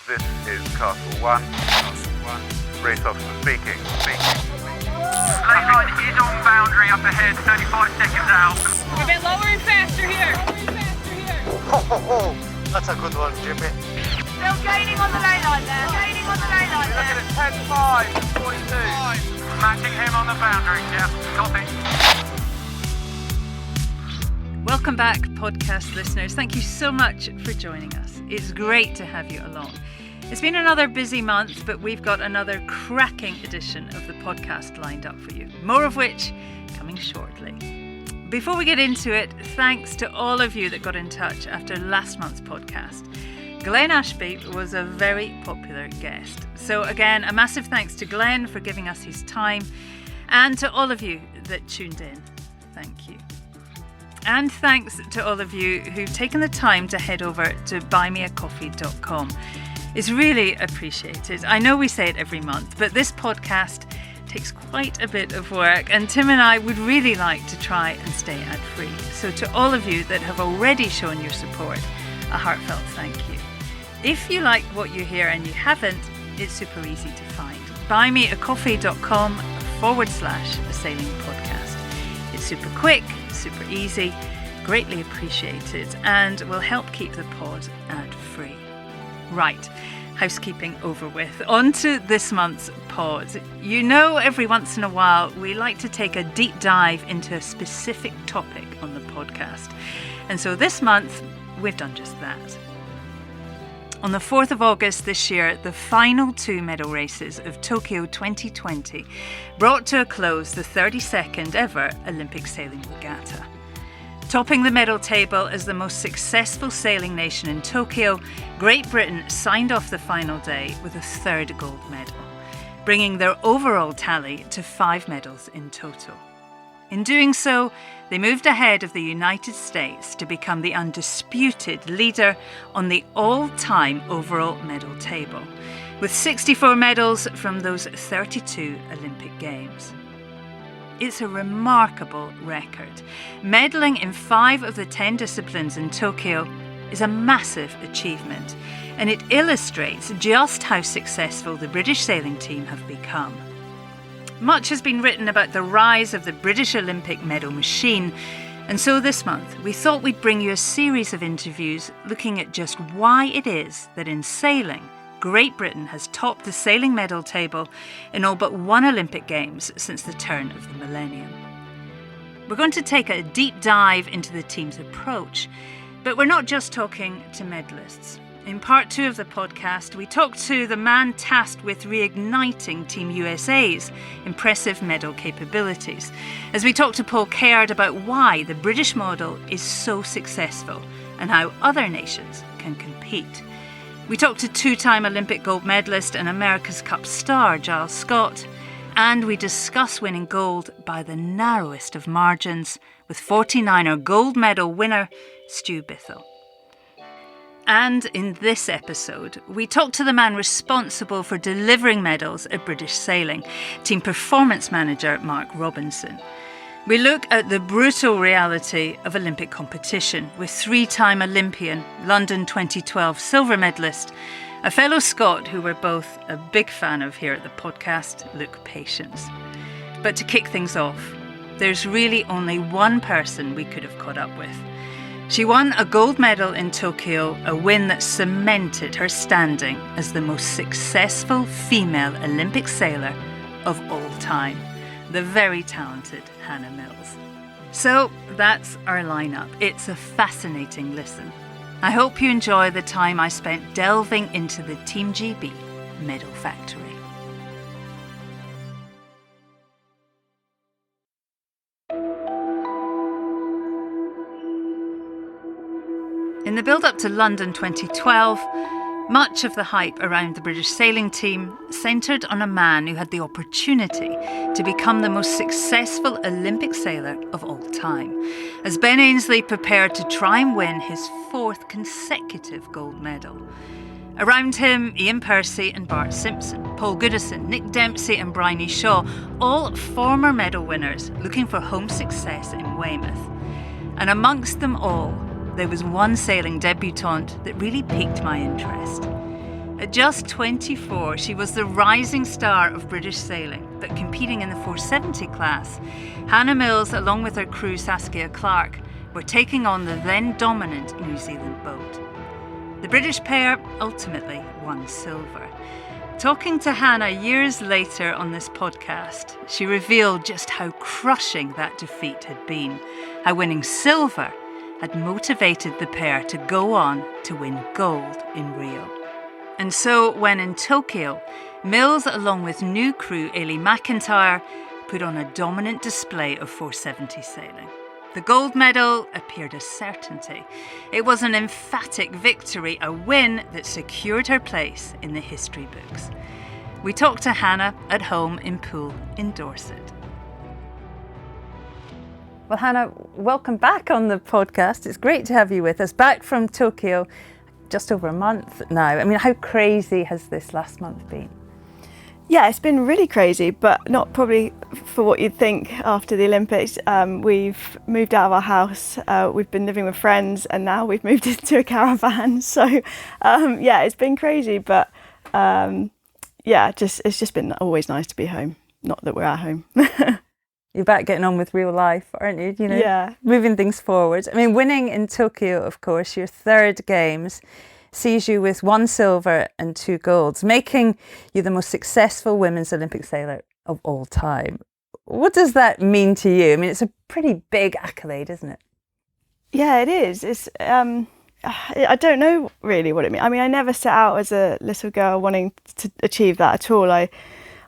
This is Castle 1. Race officer speaking. Lane line is on boundary up ahead, 35 seconds out. We're a bit lower and faster here. That's a good one, Jimmy. Still gaining on the lane line there. Looking at 10-5, 42. Matching him on the boundary, yeah, copy. Welcome back, podcast listeners. Thank you so much for joining us. It's great to have you along. It's been another busy month, but we've got another cracking edition of the podcast lined up for you. More of which coming shortly. Before we get into it, thanks to all of you that got in touch after last month's podcast. Glenn Ashby was a very popular guest. So again, a massive thanks to Glenn for giving us his time, and to all of you that tuned in. Thank you. And thanks to all of you who've taken the time to head over to buymeacoffee.com. It's really appreciated. I know we say it every month, but this podcast takes quite a bit of work, and Tim and I would really like to try and stay ad-free. So to all of you that have already shown your support, a heartfelt thank you. If you like what you hear and you haven't, it's super easy to find. buymeacoffee.com/sailing podcast. It's super quick, super easy, greatly appreciated, and will help keep the pod ad-free. Right, housekeeping over with. On to this month's pod. You know, every once in a while, we like to take a deep dive into a specific topic on the podcast. And so this month, we've done just that. On the 4th of August this year, the final two medal races of Tokyo 2020 brought to a close the 32nd ever Olympic sailing regatta. Topping the medal table as the most successful sailing nation in Tokyo, Great Britain signed off the final day with a third gold medal, bringing their overall tally to 5 medals in total. In doing so, they moved ahead of the United States to become the undisputed leader on the all-time overall medal table, with 64 medals from those 32 Olympic Games. It's a remarkable record. Medaling in 5 of the 10 disciplines in Tokyo is a massive achievement, and it illustrates just how successful the British sailing team have become. Much has been written about the rise of the British Olympic medal machine, and so this month we thought we'd bring you a series of interviews looking at just why it is that in sailing, Great Britain has topped the sailing medal table in all but one Olympic Games since the turn of the millennium. We're going to take a deep dive into the team's approach, but we're not just talking to medalists. In part 2 of the podcast, we talked to the man tasked with reigniting Team USA's impressive medal capabilities, as we talked to Paul Cayard about why the British model is so successful and how other nations can compete. We talked to 2-time Olympic gold medalist and America's Cup star Giles Scott, and we discuss winning gold by the narrowest of margins with 49er gold medal winner Stu Bithell. And in this episode, we talk to the man responsible for delivering medals at British Sailing, Team Performance Manager Mark Robinson. We look at the brutal reality of Olympic competition with 3-time Olympian, London 2012 silver medalist, a fellow Scot who we're both a big fan of here at the podcast, Luke Patience. But to kick things off, there's really only one person we could have caught up with. She won a gold medal in Tokyo, a win that cemented her standing as the most successful female Olympic sailor of all time, the very talented Hannah Mills. So that's our lineup. It's a fascinating listen. I hope you enjoy the time I spent delving into the Team GB medal factory. In the build-up to London 2012, much of the hype around the British sailing team centred on a man who had the opportunity to become the most successful Olympic sailor of all time, as Ben Ainslie prepared to try and win his 4th consecutive gold medal. Around him, Ian Percy and Bart Simpson, Paul Goodison, Nick Dempsey and Bryony Shaw, all former medal winners looking for home success in Weymouth. And amongst them all, there was one sailing debutante that really piqued my interest. At just 24, she was the rising star of British sailing, but competing in the 470 class, Hannah Mills, along with her crew Saskia Clark, were taking on the then dominant New Zealand boat. The British pair ultimately won silver. Talking to Hannah years later on this podcast, she revealed just how crushing that defeat had been, how winning silver had motivated the pair to go on to win gold in Rio. And so when in Tokyo, Mills, along with new crew Ailey McIntyre, put on a dominant display of 470 sailing. The gold medal appeared a certainty. It was an emphatic victory, a win that secured her place in the history books. We talked to Hannah at home in Poole in Dorset. Well, Hannah, welcome back on the podcast. It's great to have you with us, back from Tokyo, just over a month now. I mean, how crazy has this last month been? Yeah, it's been really crazy, but not probably for what you'd think after the Olympics. We've moved out of our house, we've been living with friends, and now we've moved into a caravan. So, yeah, it's been crazy, but yeah, it's just been always nice to be home. Not that we're at home. You're back getting on with real life, aren't you? You know, yeah, moving things forward. I mean, winning in Tokyo, of course, your third games, sees you with 1 silver and 2 golds, making you the most successful women's Olympic sailor of all time. What does that mean to you? I mean, it's a pretty big accolade, isn't it? Yeah, it is. It's I don't know really what it means. I mean, I never set out as a little girl wanting to achieve that at all. I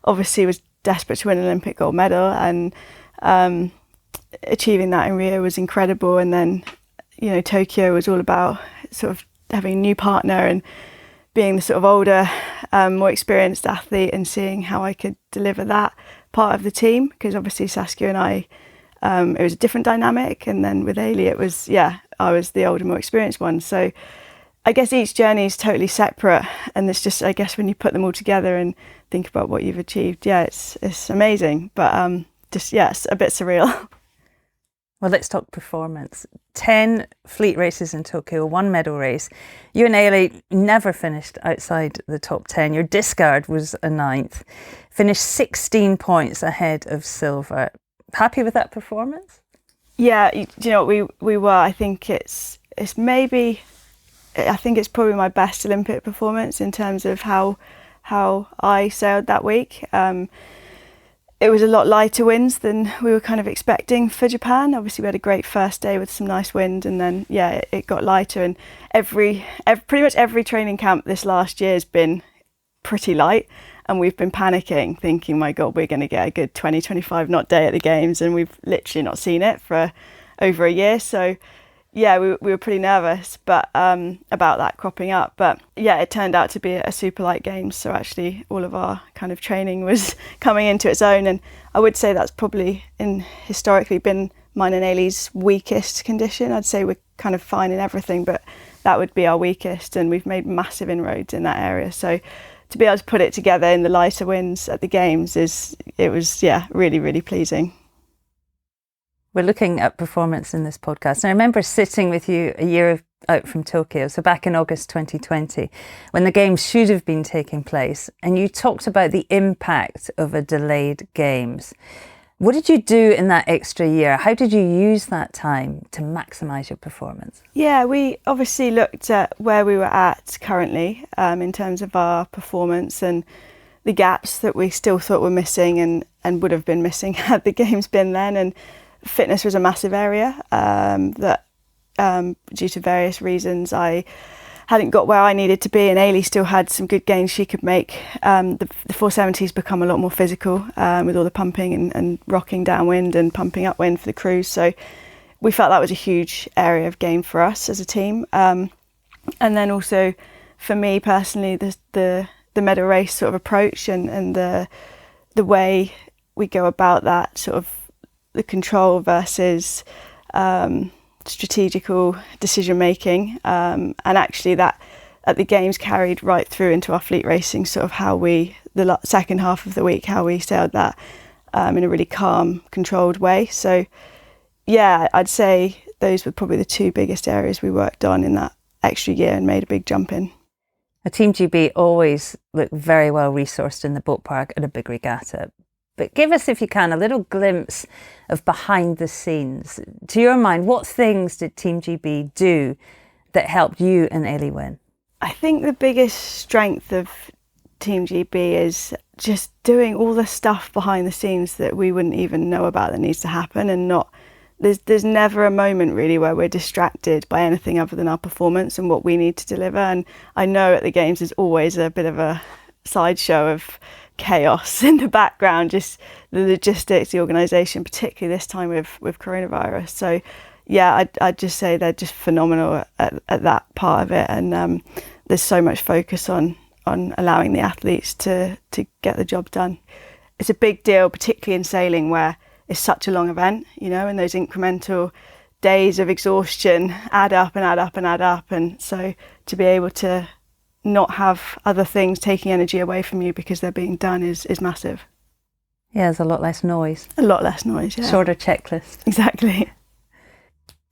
obviously was desperate to win an Olympic gold medal, and achieving that in Rio was incredible. And then, you know, Tokyo was all about sort of having a new partner and being the sort of older, more experienced athlete, and seeing how I could deliver that part of the team, because obviously Saskia and I, it was a different dynamic, and then with Ailey it was, yeah, I was the older, more experienced one. So I guess each journey is totally separate, and it's just, I guess, when you put them all together and think about what you've achieved, yeah, it's amazing, but just, yeah, it's a bit surreal. Well, let's talk performance. 10 fleet races in Tokyo, 1 medal race. You and Ailey never finished outside the top 10. Your discard was a 9th. Finished 16 points ahead of silver. Happy with that performance? Yeah, do you know what, we were. I think it's probably my best Olympic performance in terms of how I sailed that week. It was a lot lighter winds than we were kind of expecting for Japan. Obviously, we had a great first day with some nice wind, and then, yeah, it got lighter. And pretty much every training camp this last year has been pretty light, and we've been panicking, thinking, my God, we're going to get a good 20-25 knot day at the games, and we've literally not seen it for over a year. So, yeah, we were pretty nervous, but about that cropping up. But yeah, it turned out to be a super light game. So actually, all of our kind of training was coming into its own, and I would say that's probably historically been mine and Ailey's weakest condition. I'd say we're kind of fine in everything, but that would be our weakest, and we've made massive inroads in that area. So to be able to put it together in the lighter winds at the games was really, really pleasing. We're looking at performance in this podcast. And I remember sitting with you a year out from Tokyo, so back in August 2020, when the games should have been taking place, and you talked about the impact of a delayed games. What did you do in that extra year? How did you use that time to maximise your performance? Yeah, we obviously looked at where we were at currently in terms of our performance and the gaps that we still thought were missing and would have been missing had the games been then. And fitness was a massive area that due to various reasons I hadn't got where I needed to be, and Ailey still had some good gains she could make. The 470's become a lot more physical with all the pumping and rocking downwind and pumping upwind for the crews. So we felt that was a huge area of gain for us as a team. And then also for me personally, the medal race sort of approach and the way we go about that, sort of the control versus strategical decision making, and actually that at the games carried right through into our fleet racing, sort of how the second half of the week, how we sailed that in a really calm, controlled way. So yeah, I'd say those were probably the two biggest areas we worked on in that extra year and made a big jump in. Team GB always look very well resourced in the boat park at a big regatta. But give us, if you can, a little glimpse of behind the scenes. To your mind, what things did Team GB do that helped you and Ailey win? I think the biggest strength of Team GB is just doing all the stuff behind the scenes that we wouldn't even know about that needs to happen, and not there's never a moment really where we're distracted by anything other than our performance and what we need to deliver. And I know at the games there's always a bit of a sideshow of chaos in the background, just the logistics, the organisation, particularly this time with coronavirus. So yeah, I'd just say they're just phenomenal at that part of it, and there's so much focus on allowing the athletes to get the job done. It's a big deal, particularly in sailing where it's such a long event, you know, and those incremental days of exhaustion add up and add up and add up. And so to be able to not have other things taking energy away from you because they're being done is massive. Yeah, there's a lot less noise. A lot less noise, yeah. Shorter checklist. Exactly.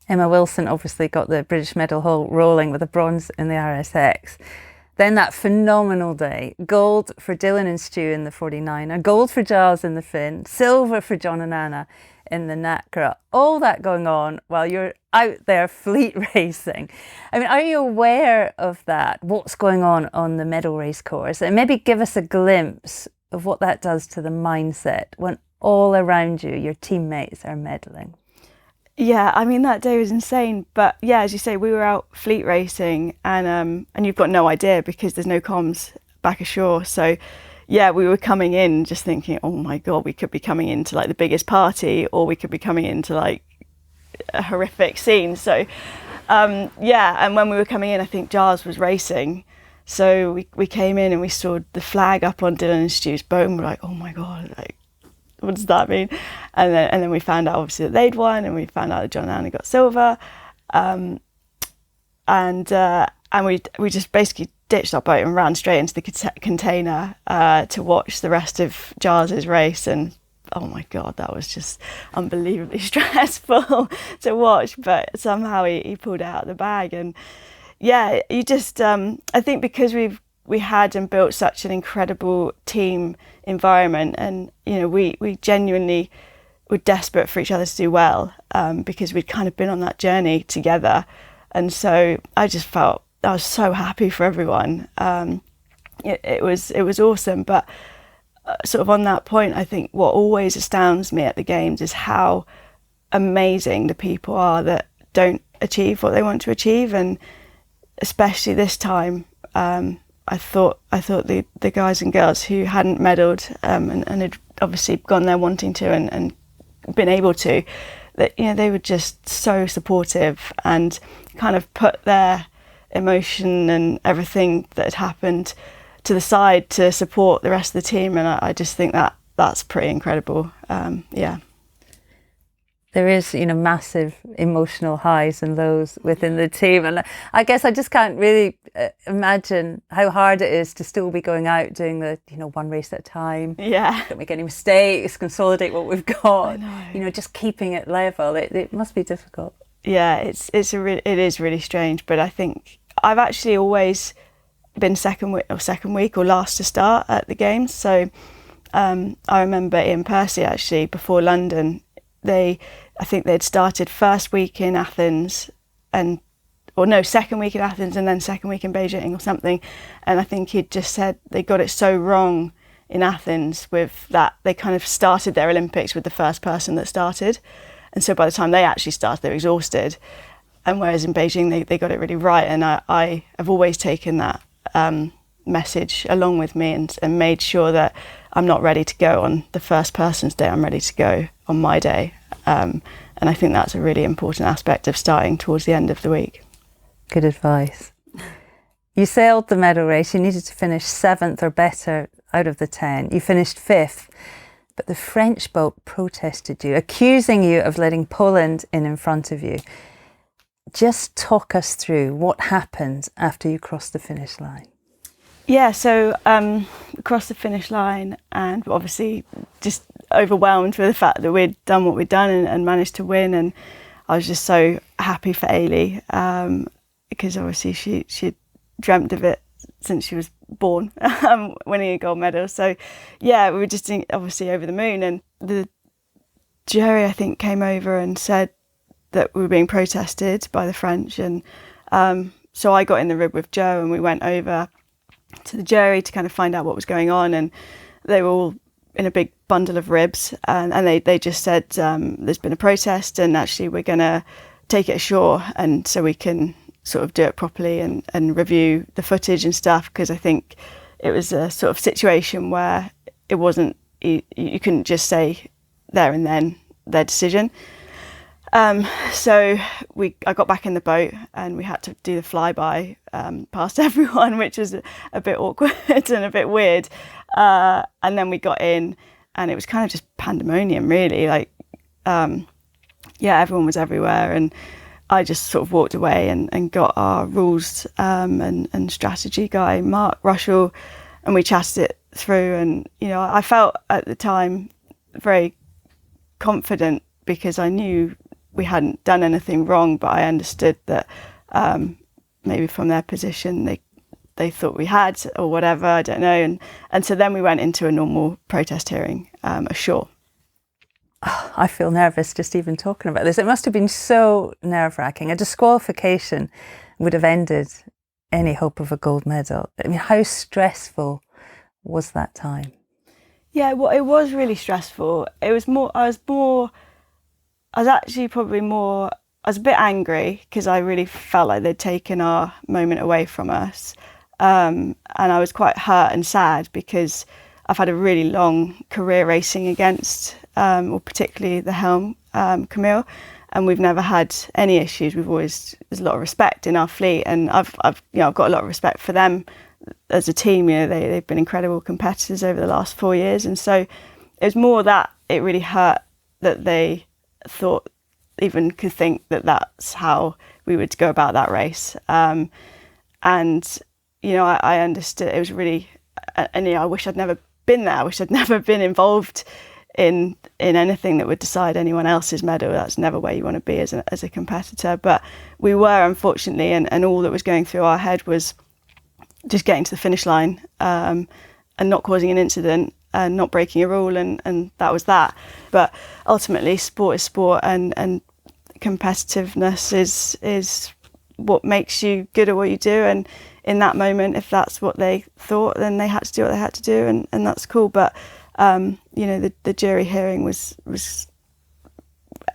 Emma Wilson obviously got the British medal haul rolling with a bronze in the RSX. Then that phenomenal day, gold for Dylan and Stu in the 49er, gold for Giles in the Finn, silver for John and Anna in the Nacra. All that going on while you're out there fleet racing. I mean, are you aware of that? What's going on the medal race course? And maybe give us a glimpse of what that does to the mindset when all around you, your teammates are medaling. Yeah, I mean, that day was insane. But yeah, as you say, we were out fleet racing, and you've got no idea because there's no comms back ashore. So yeah, we were coming in just thinking, oh my God, we could be coming into like the biggest party, or we could be coming into like a horrific scene. So yeah, and when we were coming in, I think Giles was racing. So we came in and we saw the flag up on Dylan and Stu's boat, and we're like, oh my God, like, what does that mean? And then we found out obviously that they'd won, and we found out that John and Anna got silver, and we just basically ditched our boat and ran straight into the container to watch the rest of Giles's race. And oh my God, that was just unbelievably stressful to watch, but somehow he pulled it out of the bag. And yeah, you just I think because we had and built such an incredible team environment, and you know, we genuinely were desperate for each other to do well, because we'd kind of been on that journey together. And so I just felt I was so happy for everyone. It was awesome. But sort of on that point, I think what always astounds me at the games is how amazing the people are that don't achieve what they want to achieve. And especially this time, I thought the guys and girls who hadn't medalled and had obviously gone there wanting to and been able to, that, you know, they were just so supportive and kind of put their emotion and everything that had happened to the side to support the rest of the team. And I just think that's pretty incredible. Yeah. There is, you know, massive emotional highs and lows within the team. And I guess I just can't really imagine how hard it is to still be going out doing the, you know, one race at a time. Yeah. Don't make any mistakes, consolidate what we've got. You know, just keeping it level. It must be difficult. Yeah, it is really strange. But I think I've actually always been second week or last to start at the games. So I remember Ian Percy actually before London, I think they'd started first week in Athens second week in Athens and then second week in Beijing or something. And I think he'd just said they got it so wrong in Athens with that they kind of started their Olympics with the first person that started. And so by the time they actually started, they were exhausted. And whereas in Beijing, they got it really right. And I have always taken that message along with me and made sure that I'm not ready to go on the first person's day, I'm ready to go on my day. And I think that's a really important aspect of starting towards the end of the week. Good advice. You sailed the medal race, you needed to finish 7th or better out of the 10. You finished 5th, but the French boat protested you, accusing you of letting Poland in front of you. Just talk us through what happened after you crossed the finish line. Yeah, so across the finish line, and obviously just overwhelmed with the fact that we'd done what we'd done and managed to win. And I was just so happy for Ailey, because obviously she dreamt of it since she was born, winning a gold medal. So yeah, we were just obviously over the moon. And the jury, I think, came over and said that we were being protested by the French. And so I got in the rib with Joe, and we went over to the jury to kind of find out what was going on. And they were all in a big bundle of ribs, and they just said there's been a protest, and actually we're going to take it ashore, and so we can sort of do it properly and review the footage and stuff, because I think it was a sort of situation where it wasn't, you couldn't just say there and then their decision. So I got back in the boat, and we had to do the flyby past everyone, which was a bit awkward and a bit weird. And then we got in, and it was kind of just pandemonium, really. Like, everyone was everywhere, and I just sort of walked away and got our rules and strategy guy, Mark Russell, and we chatted it through. And, I felt at the time very confident, because I knew we hadn't done anything wrong, but I understood that maybe from their position they thought we had, or whatever, I don't know. And so then we went into a normal protest hearing ashore. Oh, I feel nervous just even talking about this. It must have been so nerve-wracking. A disqualification would have ended any hope of a gold medal. I mean, how stressful was that time? Yeah, well, it was really stressful. It was more, I was a bit angry, because I really felt like they'd taken our moment away from us. And I was quite hurt and sad, because I've had a really long career racing against, or particularly the helm, Camille, and we've never had any issues. There's a lot of respect in our fleet, and I've got a lot of respect for them as a team. They've been incredible competitors over the last 4 years, and so it was more that it really hurt that they thought, even could think that that's how we would go about that race. And I understood it was really, and I wish I'd never been there. I wish I'd never been involved in anything that would decide anyone else's medal. That's never where you want to be as a competitor. But we were, unfortunately, and all that was going through our head was just getting to the finish line, and not causing an incident, and not breaking a rule, and that was that. But ultimately, sport is sport, and competitiveness is what makes you good at what you do. And in that moment, if that's what they thought, then they had to do what they had to do, and that's cool. But the jury hearing was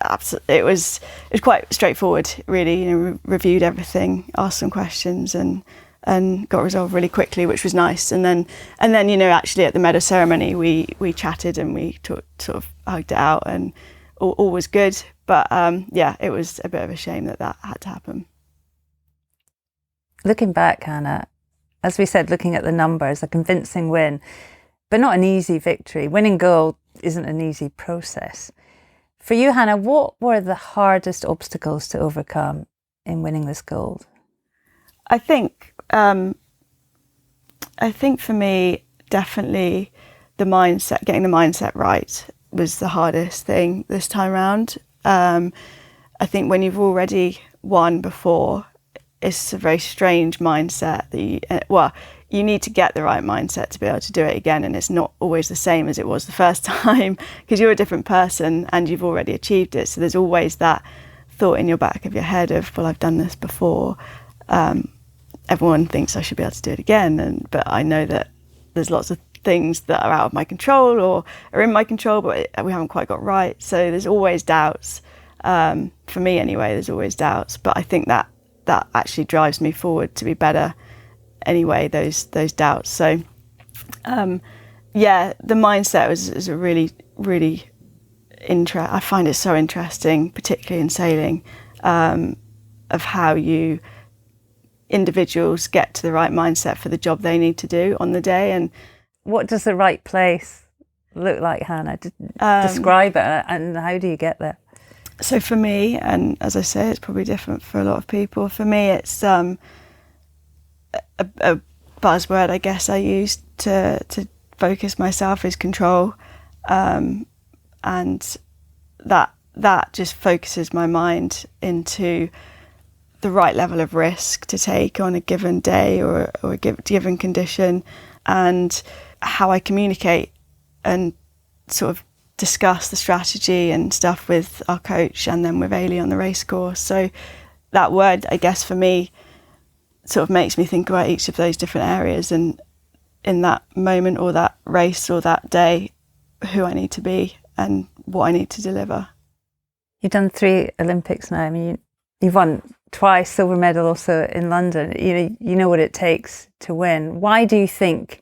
absolutely, it was quite straightforward, really. Reviewed everything, asked some questions, and got resolved really quickly, which was nice. And then actually at the medal ceremony, we chatted, and we sort of hugged it out, and all was good. But it was a bit of a shame that had to happen. Looking back, Hannah, as we said, looking at the numbers, a convincing win, but not an easy victory. Winning gold isn't an easy process. For you, Hannah, what were the hardest obstacles to overcome in winning this gold? I think for me, definitely getting the mindset right was the hardest thing this time around. I think when you've already won before, it's a very strange mindset that you need to get the right mindset to be able to do it again, and it's not always the same as it was the first time, because you're a different person and you've already achieved it. So there's always that thought in your back of your head of, well, I've done this before. Everyone thinks I should be able to do it again, but I know that there's lots of things that are out of my control or are in my control, but we haven't quite got right. So there's always doubts. For me anyway, there's always doubts, but I think that actually drives me forward to be better anyway, those doubts. So the mindset is a really, really I find it so interesting, particularly in sailing, of how individuals get to the right mindset for the job they need to do on the day. And what does the right place look like, Hannah? Describe it, and how do you get there? So for me, and as I say, it's probably different for a lot of people. For me, it's a buzzword I guess I use to focus myself is control, and that just focuses my mind into the right level of risk to take on a given day or a given condition, and how I communicate and sort of discuss the strategy and stuff with our coach and then with Ailey on the race course. So that word, I guess, for me sort of makes me think about each of those different areas, and in that moment or that race or that day, who I need to be and what I need to deliver. You've done 3 Olympics now. I mean, you've won twice, silver medal also in London. You know what it takes to win. Why do you think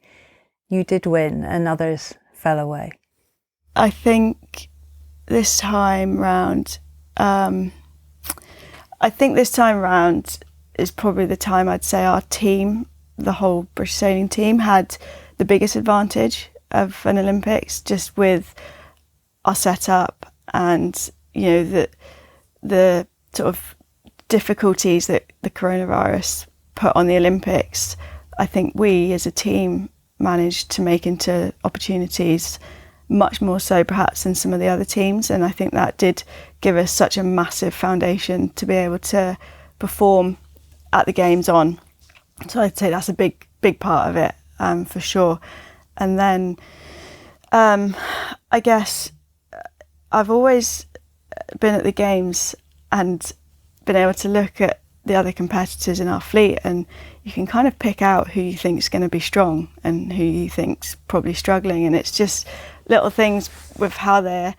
you did win and others fell away? I think this time round, is probably the time I'd say our team, the whole British sailing team, had the biggest advantage of an Olympics, just with our setup and the sort of difficulties that the coronavirus put on the Olympics. I think we as a team managed to make into opportunities, much more so perhaps than some of the other teams, and I think that did give us such a massive foundation to be able to perform at the games on. So I'd say that's a big part of it, for sure. And then I guess I've always been at the games and been able to look at the other competitors in our fleet, and you can kind of pick out who you think is going to be strong and who you think's probably struggling, and it's just little things with how their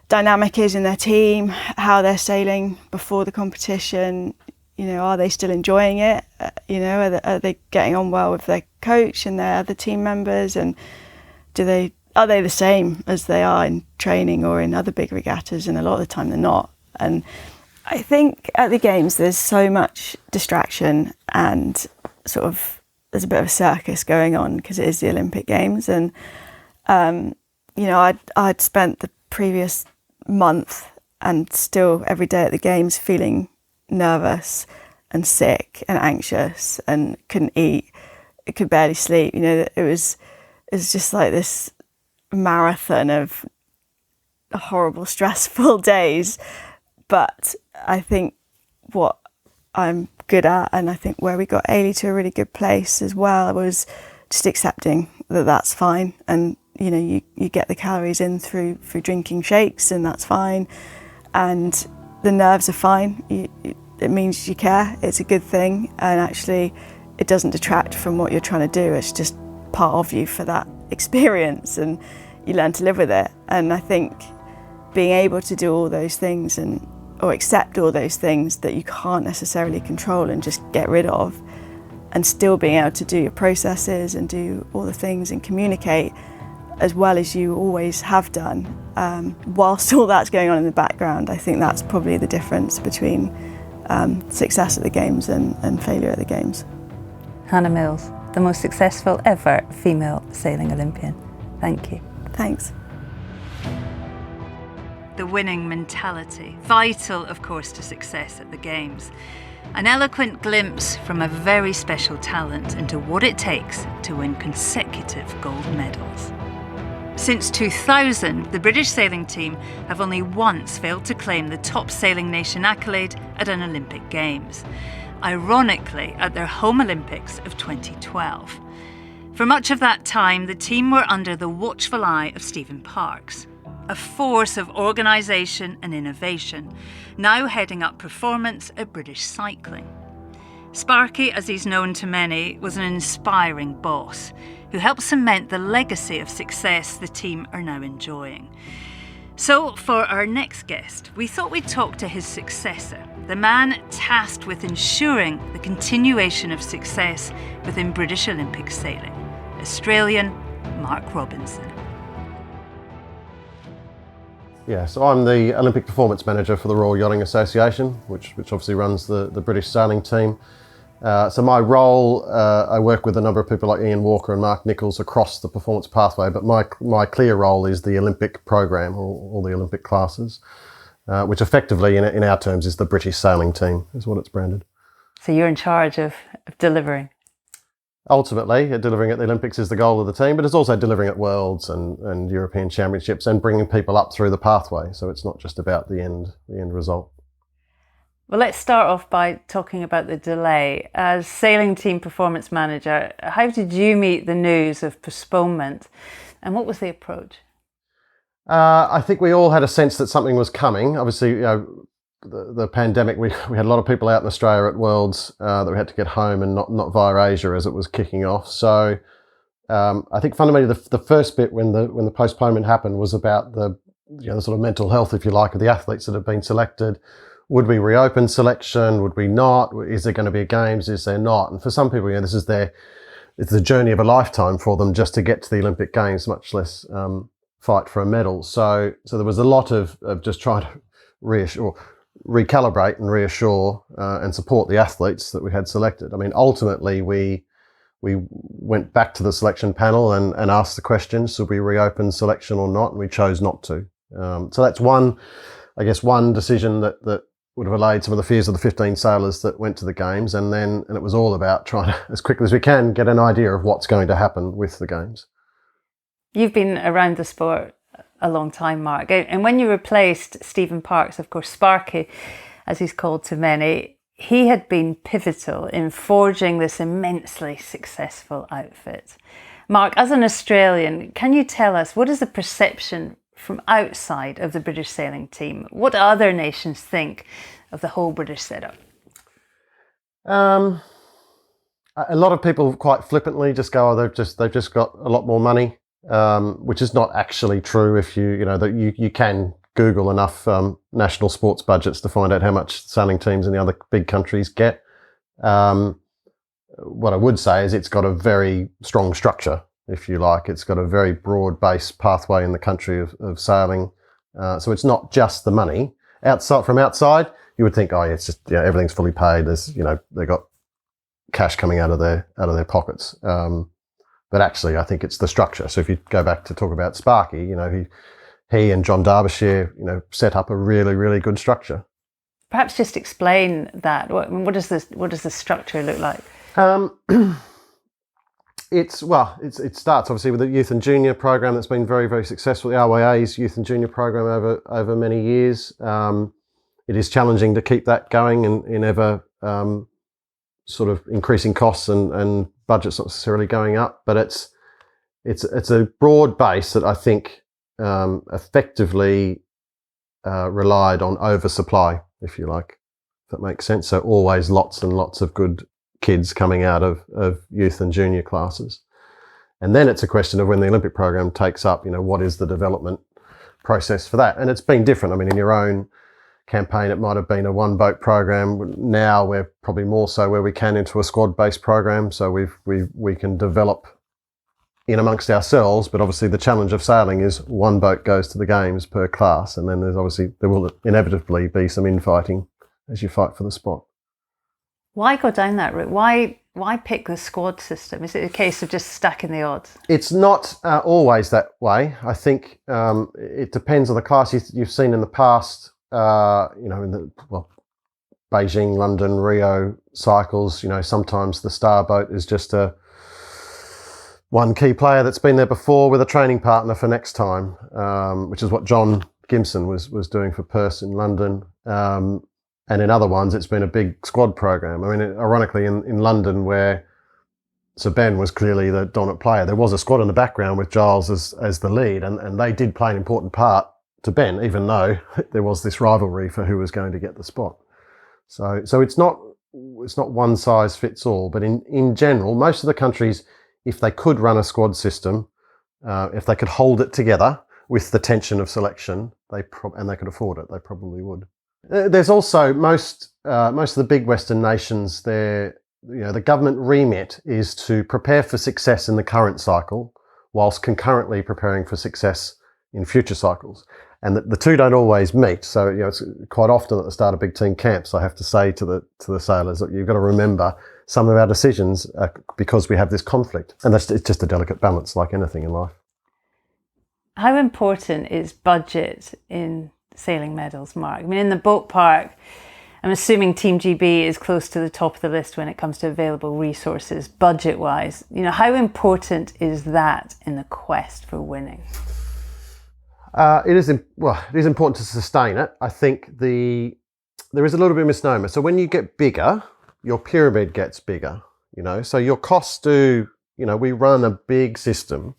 dynamic is in their team, how they're sailing before the competition. Are they still enjoying it? Are they getting on well with their coach and their other team members, and are they the same as they are in training or in other big regattas? And a lot of the time they're not. And I think at the games there's so much distraction and sort of there's a bit of a circus going on because it is the Olympic Games. And I'd spent the previous month and still every day at the games feeling nervous and sick and anxious and couldn't eat, could barely sleep. It was just like this marathon of horrible, stressful days. But I think what I'm good at, and I think where we got Ailey to a really good place as well, was just accepting that that's fine. And you get the calories in through drinking shakes, and that's fine. And the nerves are fine. It means you care. It's a good thing, and actually it doesn't detract from what you're trying to do. It's just part of you for that experience, and you learn to live with it. And I think being able to do all those things or accept all those things that you can't necessarily control and just get rid of, and still being able to do your processes and do all the things and communicate as well as you always have done, whilst all that's going on in the background. I think that's probably the difference between success at the Games and failure at the Games. Hannah Mills, the most successful ever female sailing Olympian. Thank you. Thanks. The winning mentality, vital of course to success at the Games. An eloquent glimpse from a very special talent into what it takes to win consecutive gold medals. Since 2000, the British sailing team have only once failed to claim the top sailing nation accolade at an Olympic Games, ironically at their home Olympics of 2012. For much of that time, the team were under the watchful eye of Stephen Parks, a force of organisation and innovation, now heading up performance at British Cycling. Sparky, as he's known to many, was an inspiring boss who helped cement the legacy of success the team are now enjoying. So for our next guest, we thought we'd talk to his successor, the man tasked with ensuring the continuation of success within British Olympic sailing, Australian Mark Robinson. Yeah, so I'm the Olympic Performance Manager for the Royal Yachting Association, which obviously runs the British sailing team. So my role, I work with a number of people like Ian Walker and Mark Nichols across the performance pathway, but my clear role is the Olympic program, or all the Olympic classes, which effectively in our terms is the British sailing team, is what it's branded. So you're in charge of delivering? Ultimately, delivering at the Olympics is the goal of the team, but it's also delivering at Worlds and European Championships and bringing people up through the pathway. So it's not just about the end result. Well, let's start off by talking about the delay. As sailing team performance manager, how did you meet the news of postponement, and what was the approach? I think we all had a sense that something was coming. Obviously, the pandemic, we had a lot of people out in Australia at Worlds that we had to get home, and not via Asia as it was kicking off. So I think fundamentally the first bit when the postponement happened was about the sort of mental health, if you like, of the athletes that have been selected. Would we reopen selection? Would we not? Is there going to be a games? Is there not? And for some people, this is it's the journey of a lifetime for them just to get to the Olympic Games, much less fight for a medal. So there was a lot of just trying to recalibrate and reassure and support the athletes that we had selected. I mean, ultimately we went back to the selection panel and asked the question, should we reopen selection or not? And we chose not to. So that's one decision that would have allayed some of the fears of the 15 sailors that went to the Games. And it was all about trying to, as quickly as we can, get an idea of what's going to happen with the Games. You've been around the sport a long time, Mark. And when you replaced Stephen Parks, of course, Sparky, as he's called to many, he had been pivotal in forging this immensely successful outfit. Mark, as an Australian, can you tell us, what is the perception from outside of the British sailing team? What do other nations think of the whole British setup? A lot of people quite flippantly just go, they've just got a lot more money, which is not actually true. If you can Google enough national sports budgets to find out how much sailing teams in the other big countries get. What I would say is it's got a very strong structure, if you like. It's got a very broad-based pathway in the country of sailing. So it's not just the money. From outside, you would think, it's just everything's fully paid. There's they've got cash coming out of their pockets. But actually, I think it's the structure. So if you go back to talk about Sparky, he and John Derbyshire, set up a really, really good structure. Perhaps just explain that. What does the structure look like? It starts obviously with the youth and junior program that's been very, very successful. The RYA's youth and junior program over many years. It is challenging to keep that going in ever sort of increasing costs and budgets not necessarily going up. But it's a broad base that I think effectively relied on oversupply, if you like, if that makes sense. So always lots and lots of good kids coming out of youth and junior classes. And then it's a question of when the Olympic program takes up, what is the development process for that? And it's been different. I mean, in your own campaign, it might have been a one boat program. Now we're probably more so where we can into a squad based program. So we can develop in amongst ourselves, but obviously the challenge of sailing is one boat goes to the Games per class, and then there will inevitably be some infighting as you fight for the spot. Why go down that route? Why pick the squad system? Is it a case of just stacking the odds? It's not always that way. I think it depends on the class. You've seen in the past, in Beijing, London, Rio cycles, sometimes the star boat is just one key player that's been there before with a training partner for next time, which is what John Gimson was doing for Perth in London. And in other ones, it's been a big squad program. I mean, ironically, in London, where Sir Ben was clearly the dominant player, there was a squad in the background with Giles as the lead, and they did play an important part to Ben, even though there was this rivalry for who was going to get the spot. So it's not one size fits all, but in general, most of the countries, if they could run a squad system, if they could hold it together with the tension of selection, and they could afford it, they probably would. There's also most of the big Western nations. The government remit is to prepare for success in the current cycle, whilst concurrently preparing for success in future cycles, and the two don't always meet. So it's quite often at the start of big team camps, I have to say to the sailors that you've got to remember some of our decisions because we have this conflict, and it's just a delicate balance, like anything in life. How important is budget in sailing medals, Mark? I mean, in the boat park, I'm assuming Team GB is close to the top of the list when it comes to available resources, budget-wise. How important is that in the quest for winning? It is important to sustain it. I think the there is a little bit of misnomer. So when you get bigger, your pyramid gets bigger, you know, so your costs do, you know, we run a big system.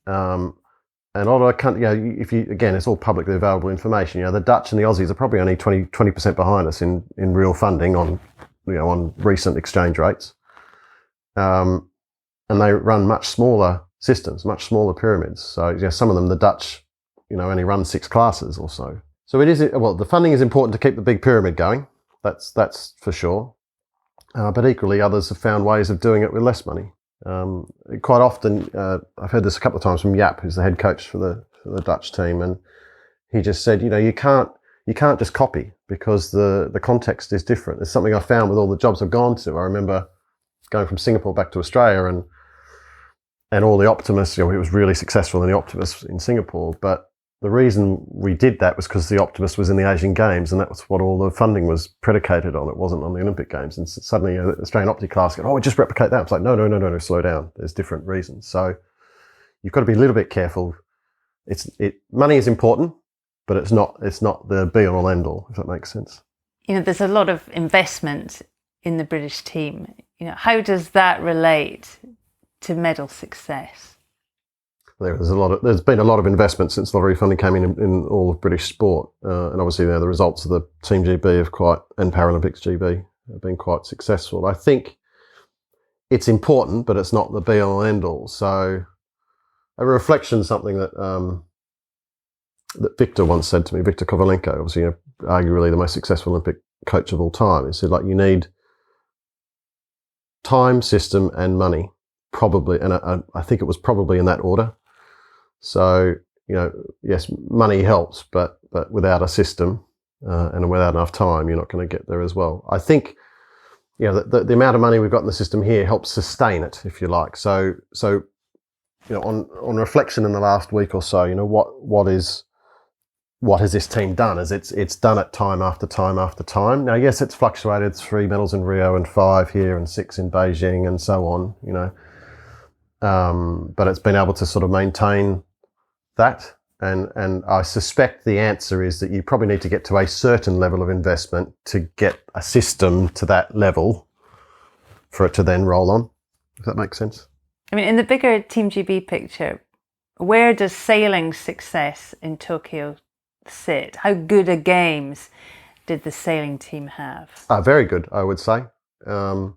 And a lot of countries, you know, if you, again, it's all publicly available information. You know, the Dutch and the Aussies are probably only 20% behind us in real funding on, you know, on recent exchange rates. And they run much smaller systems, much smaller pyramids. So, yeah, some of them, the Dutch, you know, only run 6 classes or so. So it is, well, the funding is important to keep the big pyramid going. That's for sure. But equally, others have found ways of doing it with less money. Quite often, I've heard this a couple of times from Jaap, who's the head coach for the Dutch team, and he just said, you know, you can't just copy because the context is different. It's something I found with all the jobs I've gone to. I remember going from Singapore back to Australia, and all the Optimists, you know, it was really successful in the Optimists in Singapore, but the reason we did that was because the Optimist was in the Asian Games, and that was what all the funding was predicated on. It wasn't on the Olympic Games. And suddenly, you know, the Australian Opti class go, oh, we just replicate that. It's like, no, slow down. There's different reasons. So you've got to be a little bit careful. Money is important, but it's not the be all end all, if that makes sense. You know, there's a lot of investment in the British team. You know, how does that relate to medal success? There's been a lot of investment since lottery funding came in all of British sport, and obviously the results of the Team GB and Paralympics GB have been quite successful. I think it's important, but it's not the be all and end all. So a reflection, something that Victor once said to me, Victor Kovalenko, obviously, you know, arguably the most successful Olympic coach of all time. He said, like, you need time, system, and money, probably, and I think it was probably in that order. So, you know, yes, money helps, but without a system and without enough time, you're not going to get there as well. I think, you know, the amount of money we've got in the system here helps sustain it, if you like. So you know, on reflection in the last week or so, you know, what has this team done? It's done it time after time after time. Now, yes, it's fluctuated, 3 medals in Rio and 5 here and 6 in Beijing and so on, you know. But it's been able to sort of maintain that, and I suspect the answer is that you probably need to get to a certain level of investment to get a system to that level for it to then roll on, if that makes sense. I mean, in the bigger Team GB picture, where does sailing success in Tokyo sit? How good a games did the sailing team have? Very good, I would say. I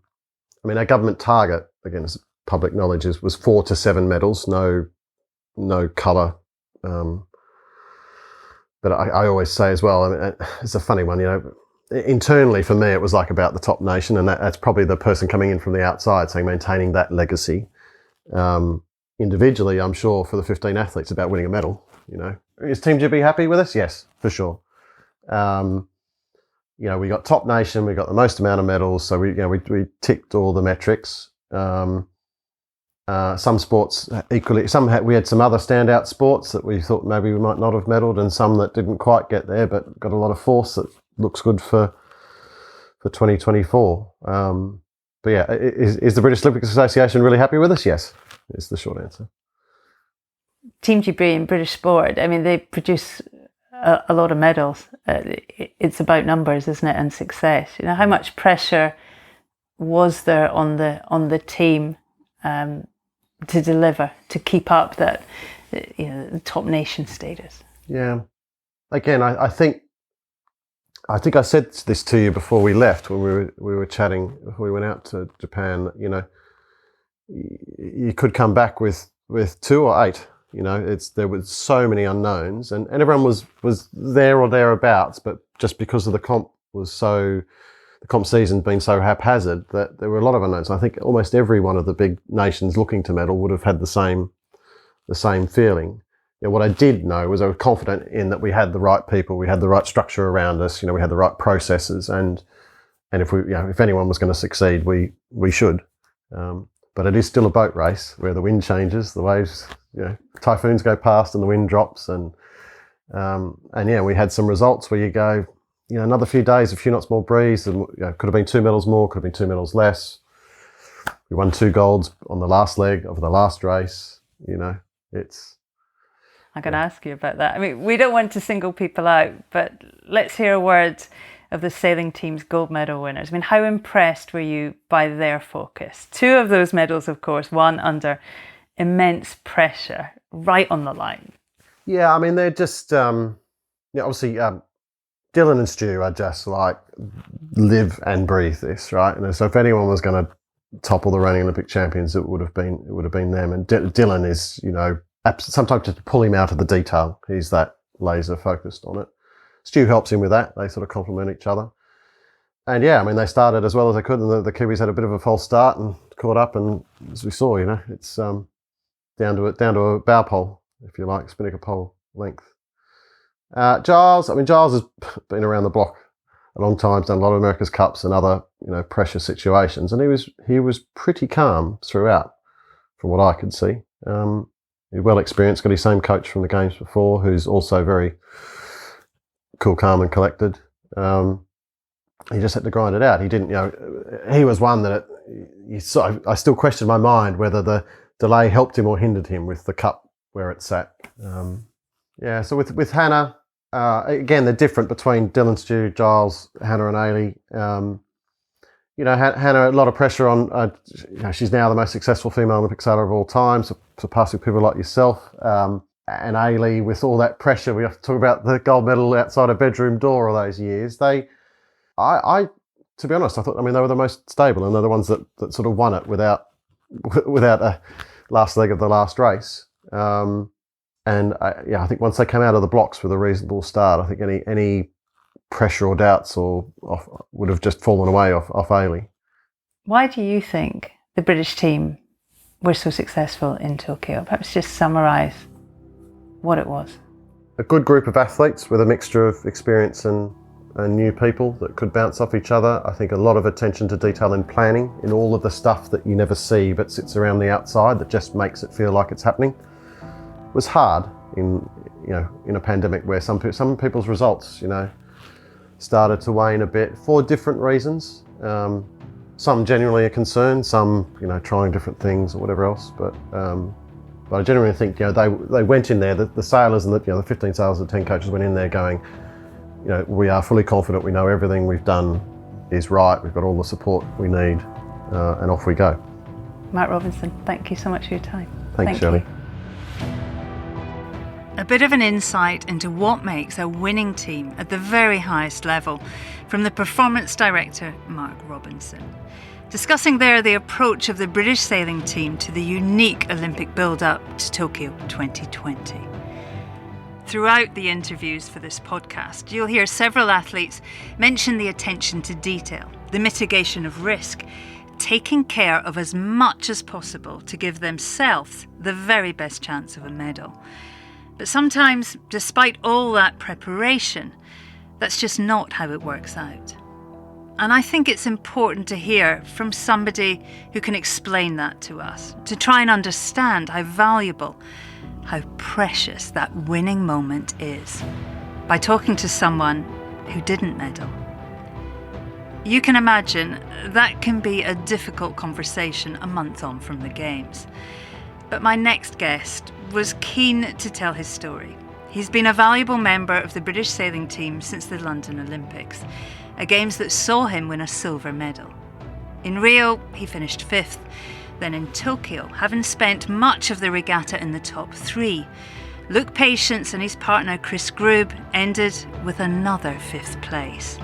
mean, our government target, again, is public knowledge, was 4 to 7 medals, no colour. But I always say as well, I mean, it's a funny one, you know, internally for me it was like about the top nation, and that's probably the person coming in from the outside saying maintaining that legacy. Individually, I'm sure for the 15 athletes about winning a medal, you know. Is Team GB happy with us? Yes, for sure. You know, we got top nation, we got the most amount of medals, so we we ticked all the metrics. Some sports equally, we had some other standout sports that we thought maybe we might not have medalled, and some that didn't quite get there but got a lot of force that looks good for 2024. But yeah, is the British Olympic Association really happy with us? Yes, is the short answer. Team GB in British sport, I mean, they produce a lot of medals. It's about numbers, isn't it, and success. You know, how much pressure was there on the team to deliver, to keep up that, you know, the top nation status? Yeah. Again, I think I said this to you before we left when we were chatting before we went out to Japan. You know, you could come back with 2 or 8. You know, there was so many unknowns, and everyone was there or thereabouts, but just because of the comp season's been so haphazard that there were a lot of unknowns. I think almost every one of the big nations looking to medal would have had the same feeling. You know, what I did know was I was confident in that we had the right people, we had the right structure around us, you know, we had the right processes, and if anyone was going to succeed, we should. But it is still a boat race where the wind changes, the waves, you know, typhoons go past and the wind drops, and yeah, we had some results where you go, you know, another few days, a few knots more breeze, and you know, could have been 2 medals more, could have been 2 medals less. We won 2 golds on the last leg of the last race. You know, I'm going to ask you about that. I mean, we don't want to single people out, but let's hear a word of the sailing team's gold medal winners. I mean, how impressed were you by their focus? 2 of those medals, of course, won under immense pressure, right on the line. Yeah, I mean, they're just, obviously, Dylan and Stu are just like live and breathe this, right? And so if anyone was going to topple the reigning Olympic champions, it would have been them. And Dylan is, sometimes just pull him out of the detail. He's that laser focused on it. Stu helps him with that. They sort of complement each other. And yeah, I mean, they started as well as they could, and the Kiwis had a bit of a false start and caught up. And as we saw, it's down to a bow pole, if you like, spinnaker pole length. Giles has been around the block a long time, done a lot of America's Cups and other, pressure situations, and he was pretty calm throughout, from what I could see. He's well experienced, got his same coach from the games before, who's also very cool, calm, and collected. He just had to grind it out. He didn't, he was one that I still question my mind whether the delay helped him or hindered him with the cup where it sat. So with Hannah. Again, they're different between Dylan, Stu, Giles, Hannah and Ailey. Hannah, a lot of pressure on, she's now the most successful female Olympic sailor of all time, surpassing people like yourself. And Ailey, with all that pressure, we have to talk about the gold medal outside a bedroom door all those years. To be honest, I thought, they were the most stable, and they're the ones that sort of won it without a last leg of the last race. And I think once they came out of the blocks with a reasonable start, I think any pressure or doubts would have just fallen away off Ailey. Why do you think the British team were so successful in Tokyo? Perhaps just summarise what it was. A good group of athletes with a mixture of experience and new people that could bounce off each other. I think a lot of attention to detail in planning, in all of the stuff that you never see but sits around the outside that just makes it feel like it's happening. Was hard in a pandemic where some people's results started to wane a bit for different reasons. Some genuinely a concern, some trying different things or whatever else. But I genuinely think they went in there. The sailors and the 15 sailors and 10 coaches went in there going, we are fully confident. We know everything we've done is right. We've got all the support we need, and off we go. Mark Robinson, thank you so much for your time. Thanks, Shirley. A bit of an insight into what makes a winning team at the very highest level from the performance director, Mark Robinson. Discussing there the approach of the British sailing team to the unique Olympic build-up to Tokyo 2020. Throughout the interviews for this podcast, you'll hear several athletes mention the attention to detail, the mitigation of risk, taking care of as much as possible to give themselves the very best chance of a medal. But sometimes, despite all that preparation, that's just not how it works out. And I think it's important to hear from somebody who can explain that to us, to try and understand how valuable, how precious that winning moment is, by talking to someone who didn't medal. You can imagine that can be a difficult conversation a month on from the Games. But my next guest was keen to tell his story. He's been a valuable member of the British sailing team since the London Olympics, a Games that saw him win a silver medal. In Rio, he finished 5th. Then in Tokyo, having spent much of the regatta in the top 3, Luke Patience and his partner Chris Grube ended with another 5th place.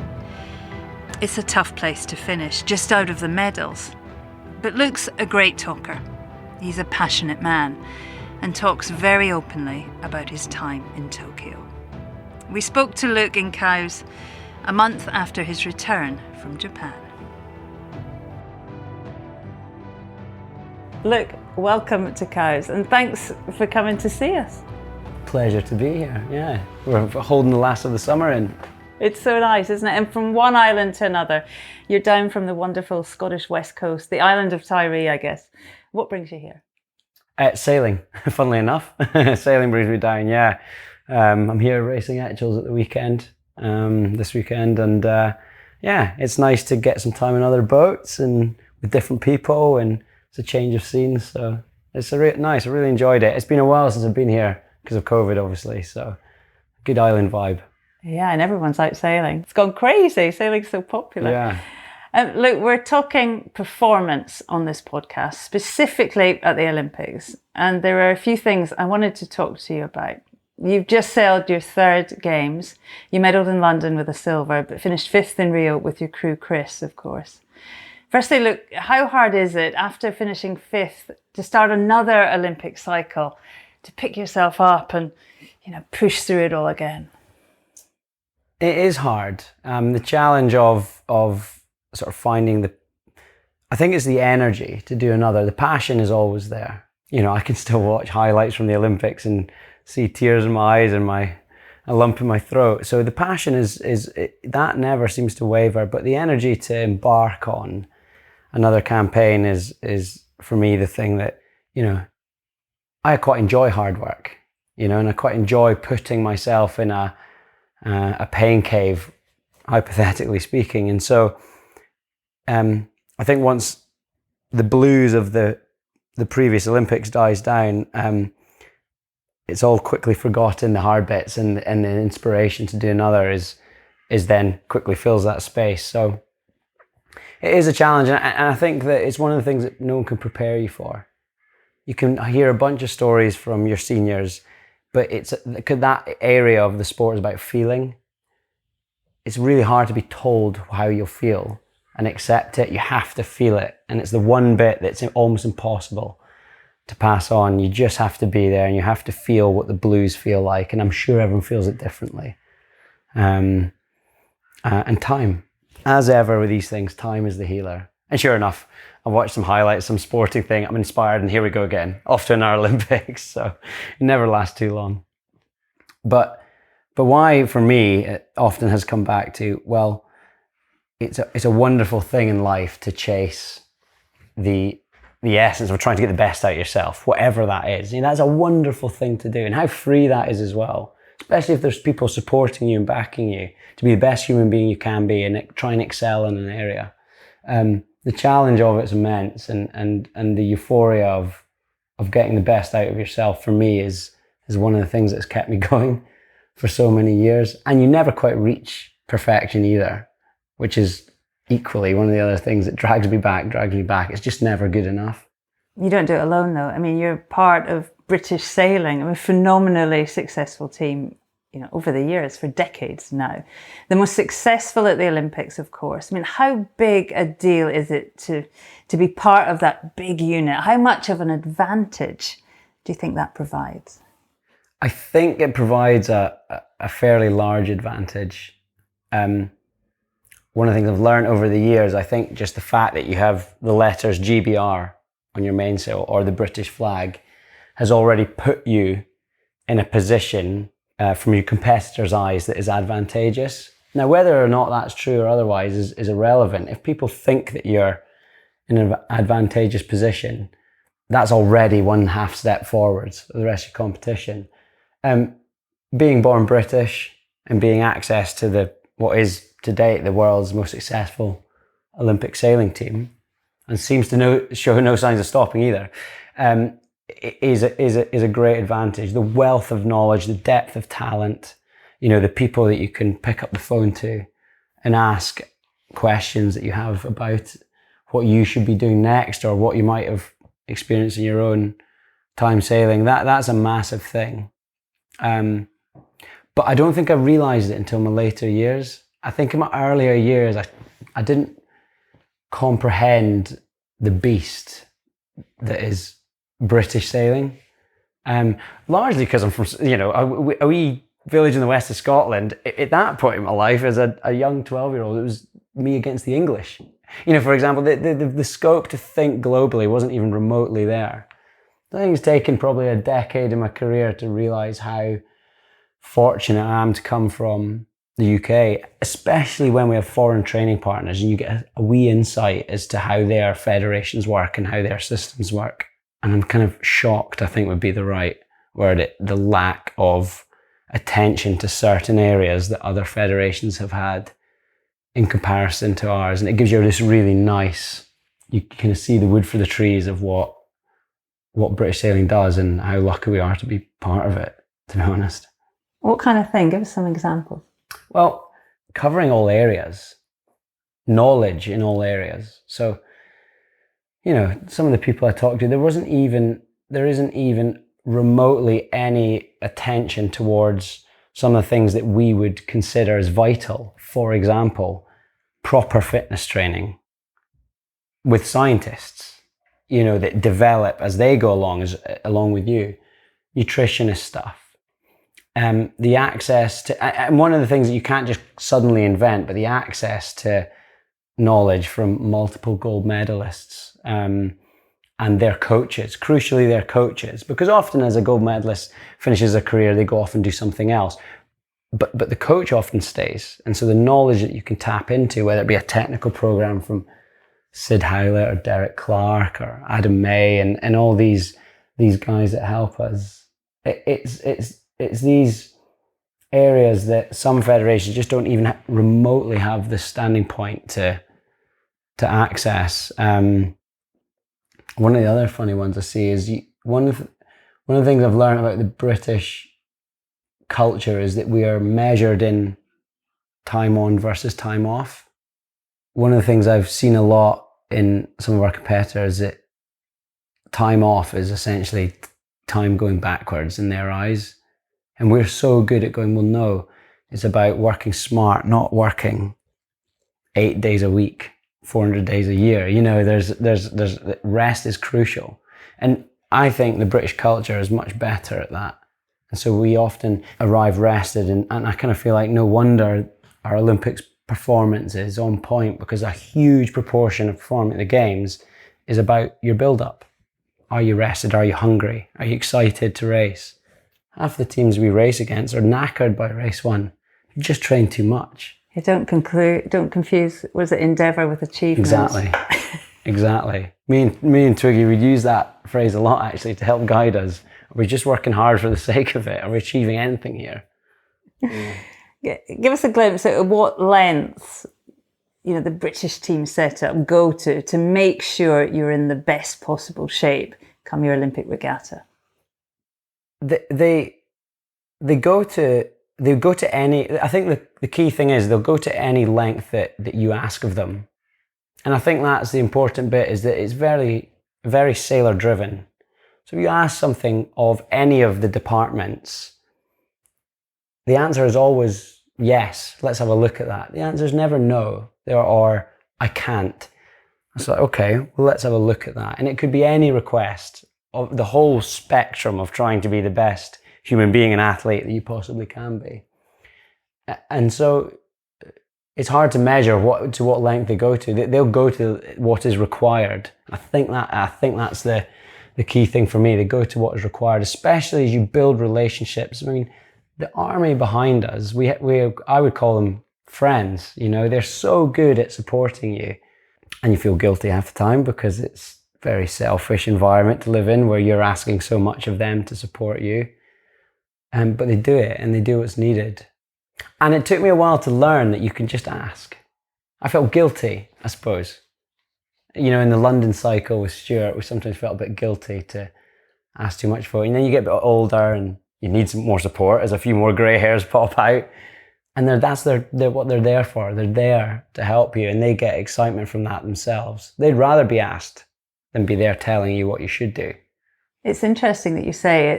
It's a tough place to finish, just out of the medals. But Luke's a great talker. He's a passionate man and talks very openly about his time in Tokyo. We spoke to Luke in Cowes a month after his return from Japan. Luke, welcome to Cowes, and thanks for coming to see us. Pleasure to be here, yeah. We're holding the last of the summer in. It's so nice, isn't it? And from one island to another. You're down from the wonderful Scottish west coast, the island of Tiree, I guess. What brings you here? Sailing, funnily enough. Sailing brings me down, yeah. I'm here racing actuals at the weekend, this weekend, and yeah, it's nice to get some time in other boats and with different people, and it's a change of scenes, so it's nice. I really enjoyed it. It's been a while since I've been here because of COVID, obviously, so good island vibe. Yeah, and everyone's out sailing. It's gone crazy. Sailing's so popular. Yeah. Look, we're talking performance on this podcast, specifically at the Olympics. And there are a few things I wanted to talk to you about. You've just sailed your third games. You medalled in London with a silver, but finished 5th in Rio with your crew, Chris, of course. Firstly, look, how hard is it after finishing 5th to start another Olympic cycle, to pick yourself up and, push through it all again? It is hard. The challenge of sort of finding I think it's the energy to do another. The passion is always there. I can still watch highlights from the Olympics and see tears in my eyes and a lump in my throat. So the passion that never seems to waver, but the energy to embark on another campaign is for me the thing that, I quite enjoy hard work, and I quite enjoy putting myself in a pain cave, hypothetically speaking. And so I think once the blues of the previous Olympics dies down, it's all quickly forgotten, the hard bits, and the inspiration to do another is then quickly fills that space. So it is a challenge, and I think that it's one of the things that no one can prepare you for. You can hear a bunch of stories from your seniors, but that area of the sport is about feeling. It's really hard to be told how you'll feel and accept it. You have to feel it, and it's the one bit that's almost impossible to pass on. You just have to be there, and you have to feel what the blues feel like, and I'm sure everyone feels it differently. And time, as ever with these things, time is the healer. And sure enough, I watched some highlights, some sporting thing, I'm inspired, and here we go again, off to another Olympics. So it never lasts too long. But why, for me, it often has come back to, well, it's a wonderful thing in life to chase the essence of trying to get the best out of yourself, whatever that is. That's a wonderful thing to do, and how free that is as well, especially if there's people supporting you and backing you to be the best human being you can be and try and excel in an area. The challenge of it's immense, and the euphoria of getting the best out of yourself, for me, is one of the things that's kept me going for so many years. And you never quite reach perfection either, which is equally one of the other things that drags me back. It's just never good enough. You don't do it alone, though. I mean, you're part of British sailing, a phenomenally successful team, over the years, for decades now. The most successful at the Olympics, of course. I mean, how big a deal is it to be part of that big unit? How much of an advantage do you think that provides? I think it provides a fairly large advantage. One of the things I've learned over the years, I think just the fact that you have the letters GBR on your mainsail or the British flag has already put you in a position from your competitor's eyes that is advantageous. Now, whether or not that's true or otherwise is irrelevant. If people think that you're in an advantageous position, that's already one half step forwards for the rest of your competition. Being born British and being access to what is to date the world's most successful Olympic sailing team, and seems to show no signs of stopping either, is a great advantage. The wealth of knowledge, the depth of talent, the people that you can pick up the phone to and ask questions that you have about what you should be doing next or what you might have experienced in your own time sailing. That's a massive thing. But I don't think I realised it until my later years. I think in my earlier years, I didn't comprehend the beast that is British sailing. Largely because I'm from, a wee village in the west of Scotland. At that point in my life, as a young 12-year-old, it was me against the English. For example, the scope to think globally wasn't even remotely there. I think it's taken probably a decade in my career to realise how fortunate I am to come from the UK, especially when we have foreign training partners and you get a wee insight as to how their federations work and how their systems work. And I'm kind of shocked, I think would be the right word, the lack of attention to certain areas that other federations have had in comparison to ours. And it gives you this really nice, you kind of see the wood for the trees of what British sailing does and how lucky we are to be part of it, to be honest. What kind of thing? Give us some examples. Well, covering all areas, knowledge in all areas. So, you know, some of the people I talked to, there isn't even remotely any attention towards some of the things that we would consider as vital. For example, proper fitness training with scientists, you know, that develop as they go along with you, nutritionist stuff. The access to, and one of the things that you can't just suddenly invent, but the access to knowledge from multiple gold medalists and their coaches, crucially their coaches, because often as a gold medalist finishes a career, they go off and do something else. But the coach often stays. And so the knowledge that you can tap into, whether it be a technical program from Sid Howlett or Derek Clark or Adam May and all these guys that help us, it's these areas that some federations just don't even remotely have the standing point to access. One of the other funny ones I see is one of the things I've learned about the British culture is that we are measured in time on versus time off. One of the things I've seen a lot in some of our competitors is that time off is essentially time going backwards in their eyes. And we're so good at going, well, no, it's about working smart, not working 8 days a week, 400 days a year. You know, there's rest is crucial. And I think the British culture is much better at that. And so we often arrive rested, and I kind of feel like no wonder our Olympics performance is on point, because a huge proportion of performing at the Games is about your build-up. Are you rested? Are you hungry? Are you excited to race? Half the teams we race against are knackered by race one. You just train too much. You don't confuse, was it endeavour with achievement? Exactly. Me and Twiggy, we'd use that phrase a lot actually to help guide us. Are we just working hard for the sake of it? Are we achieving anything here? Give us a glimpse at what lengths, you know, the British team setup go to make sure you're in the best possible shape come your Olympic regatta. They go to any, I think the key thing is they'll go to any length that you ask of them. And I think that's the important bit, is that it's very, very sailor driven. So if you ask something of any of the departments, the answer is always yes, let's have a look at that. The answer is never no, or I can't. It's like, okay, well, let's have a look at that. And it could be any request of the whole spectrum of trying to be the best human being and athlete that you possibly can be. And so it's hard to measure to what length they go to. They'll go to what is required. I think that's the key thing for me. They go to what is required, especially as you build relationships. I mean, the army behind us, I would call them friends. You know, they're so good at supporting you, and you feel guilty half the time because it's a very selfish environment to live in where you're asking so much of them to support you. But they do it, and they do what's needed. And it took me a while to learn that you can just ask. I felt guilty, I suppose. You know, in the London cycle with Stuart, we sometimes felt a bit guilty to ask too much for it. And then you get a bit older and you need some more support as a few more grey hairs pop out. And that's what they're there for. They're there to help you, and they get excitement from that themselves. They'd rather be asked than be there telling you what you should do. It's interesting that you say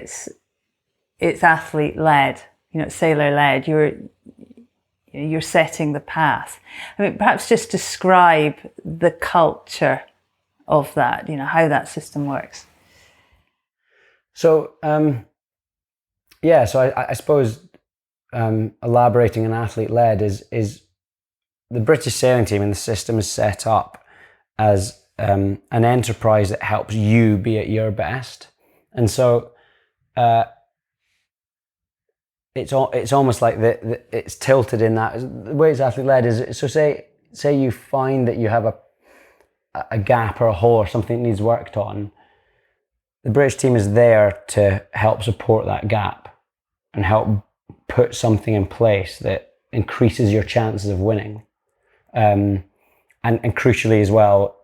it's athlete-led, you know, it's sailor-led. You're setting the path. I mean, perhaps just describe the culture of that, you know, how that system works. So, I suppose elaborating on athlete-led is the British sailing team, and the system is set up as an enterprise that helps you be at your best. And so it's almost like it's tilted in that. The way it's athlete-led is, so say you find that you have a gap or a hole or something that needs worked on, the British team is there to help support that gap and help put something in place that increases your chances of winning. And crucially as well,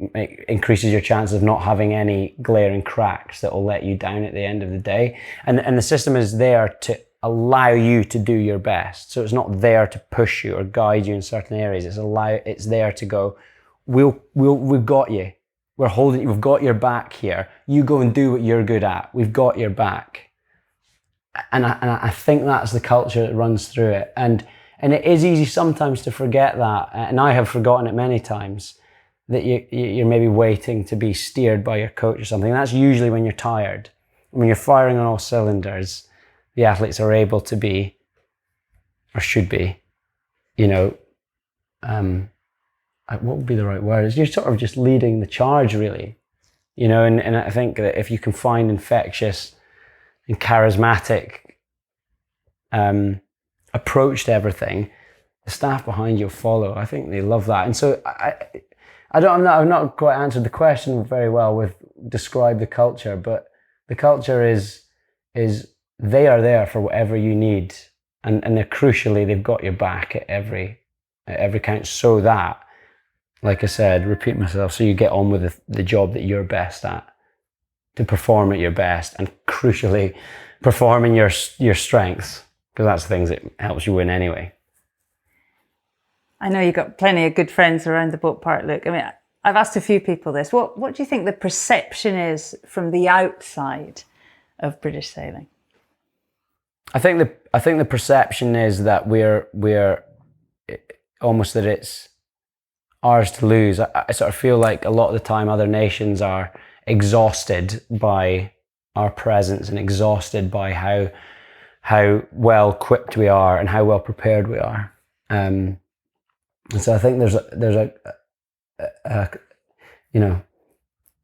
increases your chances of not having any glaring cracks that will let you down at the end of the day. And the system is there to allow you to do your best. So it's not there to push you or guide you in certain areas. It's there to go, we've got you. We're holding you. We've got your back here. You go and do what you're good at. We've got your back. And I think that's the culture that runs through it. And it is easy sometimes to forget that. And I have forgotten it many times, that you're maybe waiting to be steered by your coach or something. And that's usually when you're tired. When you're firing on all cylinders, the athletes are able to be, or should be, what would be the right word? You're sort of just leading the charge, really. And I think that if you can find infectious and charismatic approach to everything, the staff behind you will follow. I think they love that. And so I've not quite answered the question very well with describe the culture, but the culture is they are there for whatever you need, and they're crucially, they've got your back at every count, so that, like I said, repeat myself, so you get on with the job that you're best at, to perform at your best, and crucially performing your strengths, because that's the things that helps you win anyway. I know you've got plenty of good friends around the boat park, Luke. I mean, I've asked a few people this. What do you think the perception is from the outside of British sailing? I think the perception is that we're almost, that it's ours to lose. I sort of feel like a lot of the time other nations are exhausted by our presence and exhausted by how well equipped we are and how well prepared we are. And so I think there's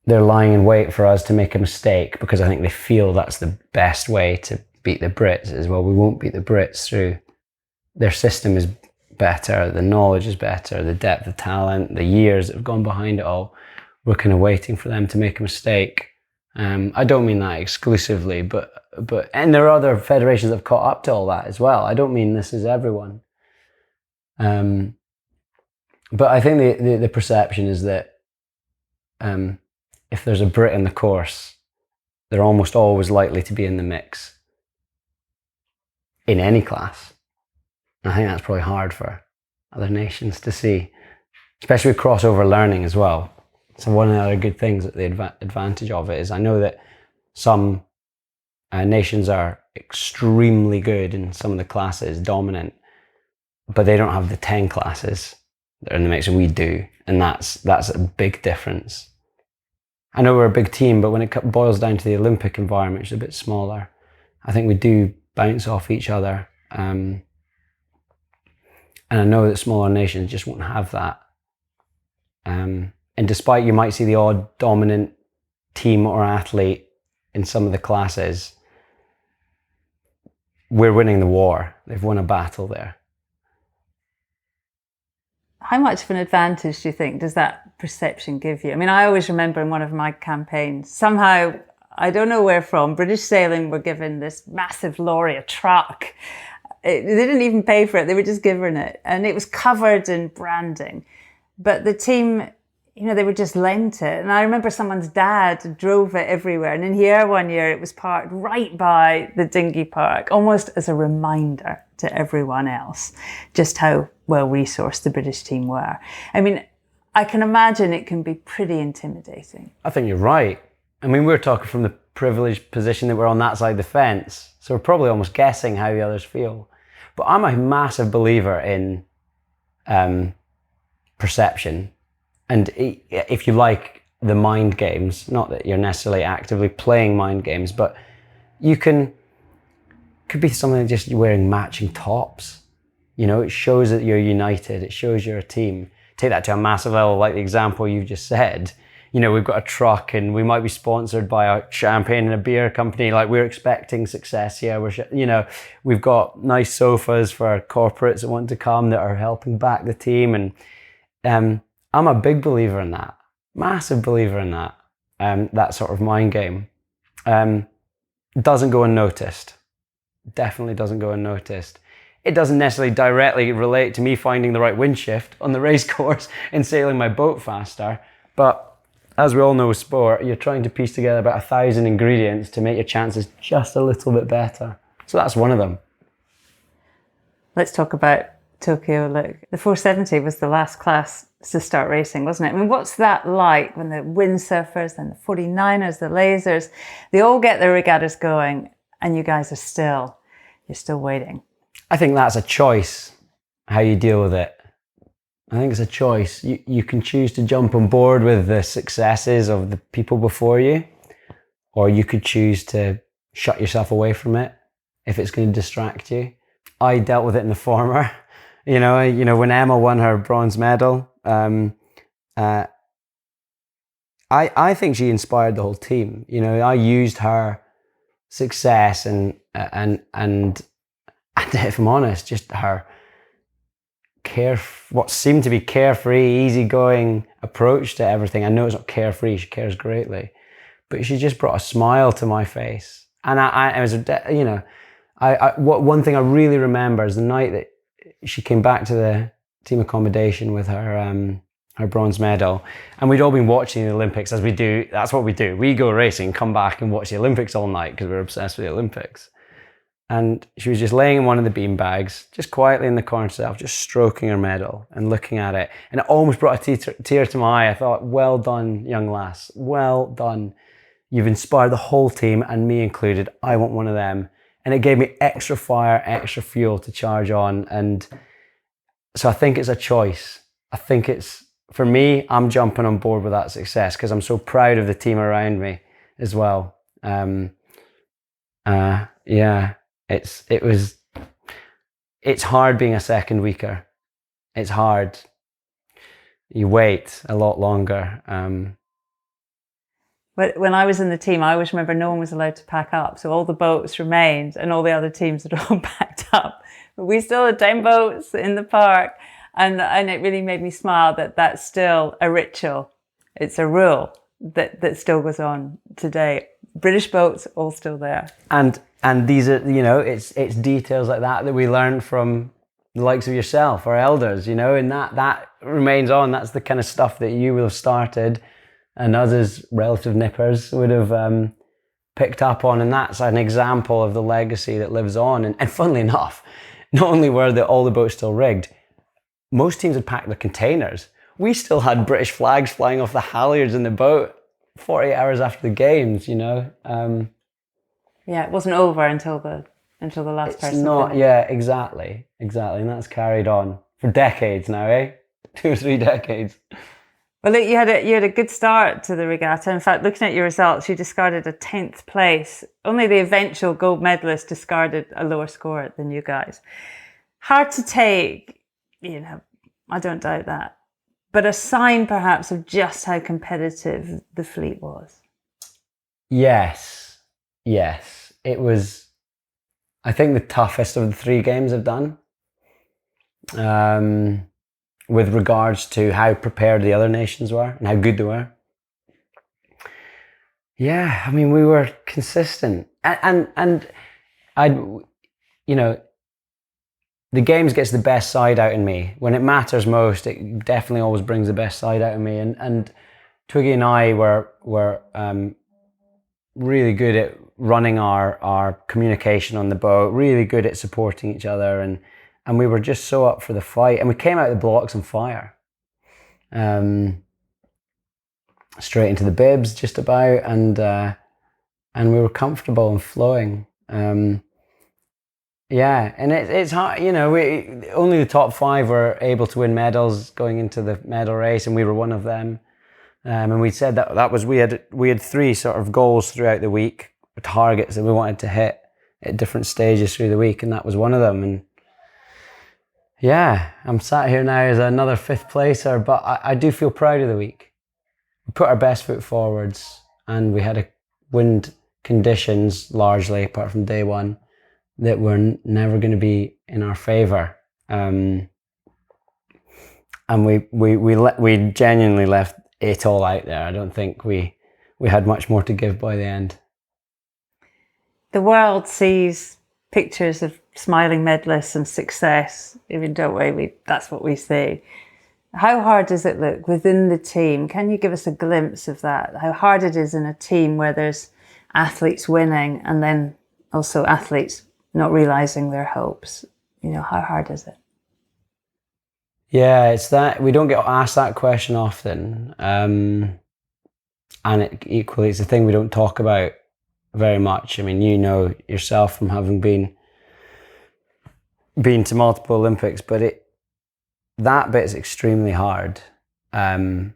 they're lying in wait for us to make a mistake, because I think they feel that's the best way to beat the Brits as well. We won't beat the Brits through their system is better, the knowledge is better, the depth of talent, the years that have gone behind it all. We're kind of waiting for them to make a mistake. I don't mean that exclusively, but and there are other federations that have caught up to all that as well. I don't mean this is everyone. But I think the perception is that if there's a Brit in the course, they're almost always likely to be in the mix in any class. And I think that's probably hard for other nations to see, especially with crossover learning as well. So one of the other good things, that the advantage of it is, I know that some nations are extremely good in some of the classes, dominant, but they don't have the 10 classes that are in the mix, and we do. And that's a big difference. I know we're a big team, but when it boils down to the Olympic environment, which is a bit smaller, I think we do bounce off each other. And I know that smaller nations just won't have that. And despite you might see the odd dominant team or athlete in some of the classes, we're winning the war. They've won a battle there. How much of an advantage do you think does that perception give you? I mean, I always remember in one of my campaigns, somehow, I don't know where from, British Sailing were given this massive lorry, a truck. They didn't even pay for it, they were just given it. And it was covered in branding. But the team, they were just lent it. And I remember someone's dad drove it everywhere. And in here one year, it was parked right by the dinghy park, almost as a reminder to everyone else just how well resourced the British team were. I mean, I can imagine it can be pretty intimidating. I think you're right. I mean, we're talking from the privileged position that we're on that side of the fence. So we're probably almost guessing how the others feel. But I'm a massive believer in perception. And if you like, the mind games, not that you're necessarily actively playing mind games, but could be something just you're wearing matching tops. It shows that you're united. It shows you're a team. Take that to a massive level, like the example you just said. We've got a truck and we might be sponsored by a champagne and a beer company. Like, we're expecting success here. We've got nice sofas for our corporates that want to come that are helping back the team. And I'm a big believer in that, massive believer in that. That sort of mind game doesn't go unnoticed. Definitely doesn't go unnoticed. It doesn't necessarily directly relate to me finding the right wind shift on the race course and sailing my boat faster. But as we all know with sport, you're trying to piece together about 1,000 ingredients to make your chances just a little bit better. So that's one of them. Let's talk about Tokyo. Look, the 470 was the last class to start racing, wasn't it? I mean, what's that like when the windsurfers and the 49ers, the lasers, they all get their regattas going and you guys are you're still waiting? I think that's a choice, how you deal with it. I think it's a choice. You can choose to jump on board with the successes of the people before you, or you could choose to shut yourself away from it if it's going to distract you. I dealt with it in the former. You know, when Emma won her bronze medal, I think she inspired the whole team. You know, I used her success and if I'm honest, just her what seemed to be carefree, easygoing approach to everything. I know it's not carefree, she cares greatly, but she just brought a smile to my face. And I was, you know, one thing I really remember is the night that she came back to the team accommodation with her bronze medal, and we'd all been watching the Olympics, as we do. That's what we do. We go racing, come back and watch the Olympics all night because we're obsessed with the Olympics. And she was just laying in one of the bean bags, just quietly in the corner herself, just stroking her medal and looking at it. And it almost brought a tear to my eye. I thought, well done, young lass. Well done. You've inspired the whole team, and me included. I want one of them. And it gave me extra fire, extra fuel to charge on. And so I think it's a choice. I think it's, for me, I'm jumping on board with that success because I'm so proud of the team around me as well. Yeah. It's hard being a second weeker. It's hard. You wait a lot longer. But when I was in the team, I always remember no one was allowed to pack up. So all the boats remained and all the other teams had all packed up. But we still had 10 boats in the park. And it really made me smile that that's still a ritual. It's a rule that still goes on today. British boats all still there. And these are, you know, it's details like that we learn from the likes of yourself, our elders, you know, and that remains on. That's the kind of stuff that you will have started and us as relative nippers would have picked up on. And that's an example of the legacy that lives on. And funnily enough, not only were all the boats still rigged, most teams had packed their containers. We still had British flags flying off the halyards in the boat 48 hours after the games, you know. Yeah, it wasn't over until the last person. It's not, yeah, exactly. And that's carried on for decades now, eh? 2 or 3 decades. Well, look, you had a good start to the regatta. In fact, looking at your results, you discarded a 10th place. Only the eventual gold medalist discarded a lower score than you guys. Hard to take, you know, I don't doubt that. But a sign perhaps of just how competitive the fleet was. Yes. It was, I think, the toughest of the 3 games I've done. With regards to how prepared the other nations were and how good they were. Yeah, I mean, we were consistent. And I'd, you know, the games gets the best side out in me. When it matters most, it definitely always brings the best side out of me. And Twiggy and I were really good at running our communication on the boat, really good at supporting each other, and we were just so up for the fight. And we came out of the blocks on fire. Straight into the bibs, just about, and we were comfortable and flowing. Yeah, and it's hard, you know, only the top 5 were able to win medals going into the medal race, and we were one of them. And we said that was, we had 3 sort of goals throughout the week, targets that we wanted to hit at different stages through the week, and that was one of them. And yeah, I'm sat here now as another 5th placer, but I do feel proud of the week. We put our best foot forwards, and we had wind conditions largely, apart from day 1, that were never going to be in our favour. And we genuinely left it all out there. I don't think we had much more to give by the end. The world sees pictures of smiling medalists and success, even don't we? That's what we see. How hard does it look within the team? Can you give us a glimpse of that? How hard it is in a team where there's athletes winning and then also athletes not realising their hopes how hard is it? Yeah, it's that we don't get asked that question often, and equally, it's a thing we don't talk about very much. I mean, you know yourself from having been to multiple Olympics, but that bit is extremely hard, and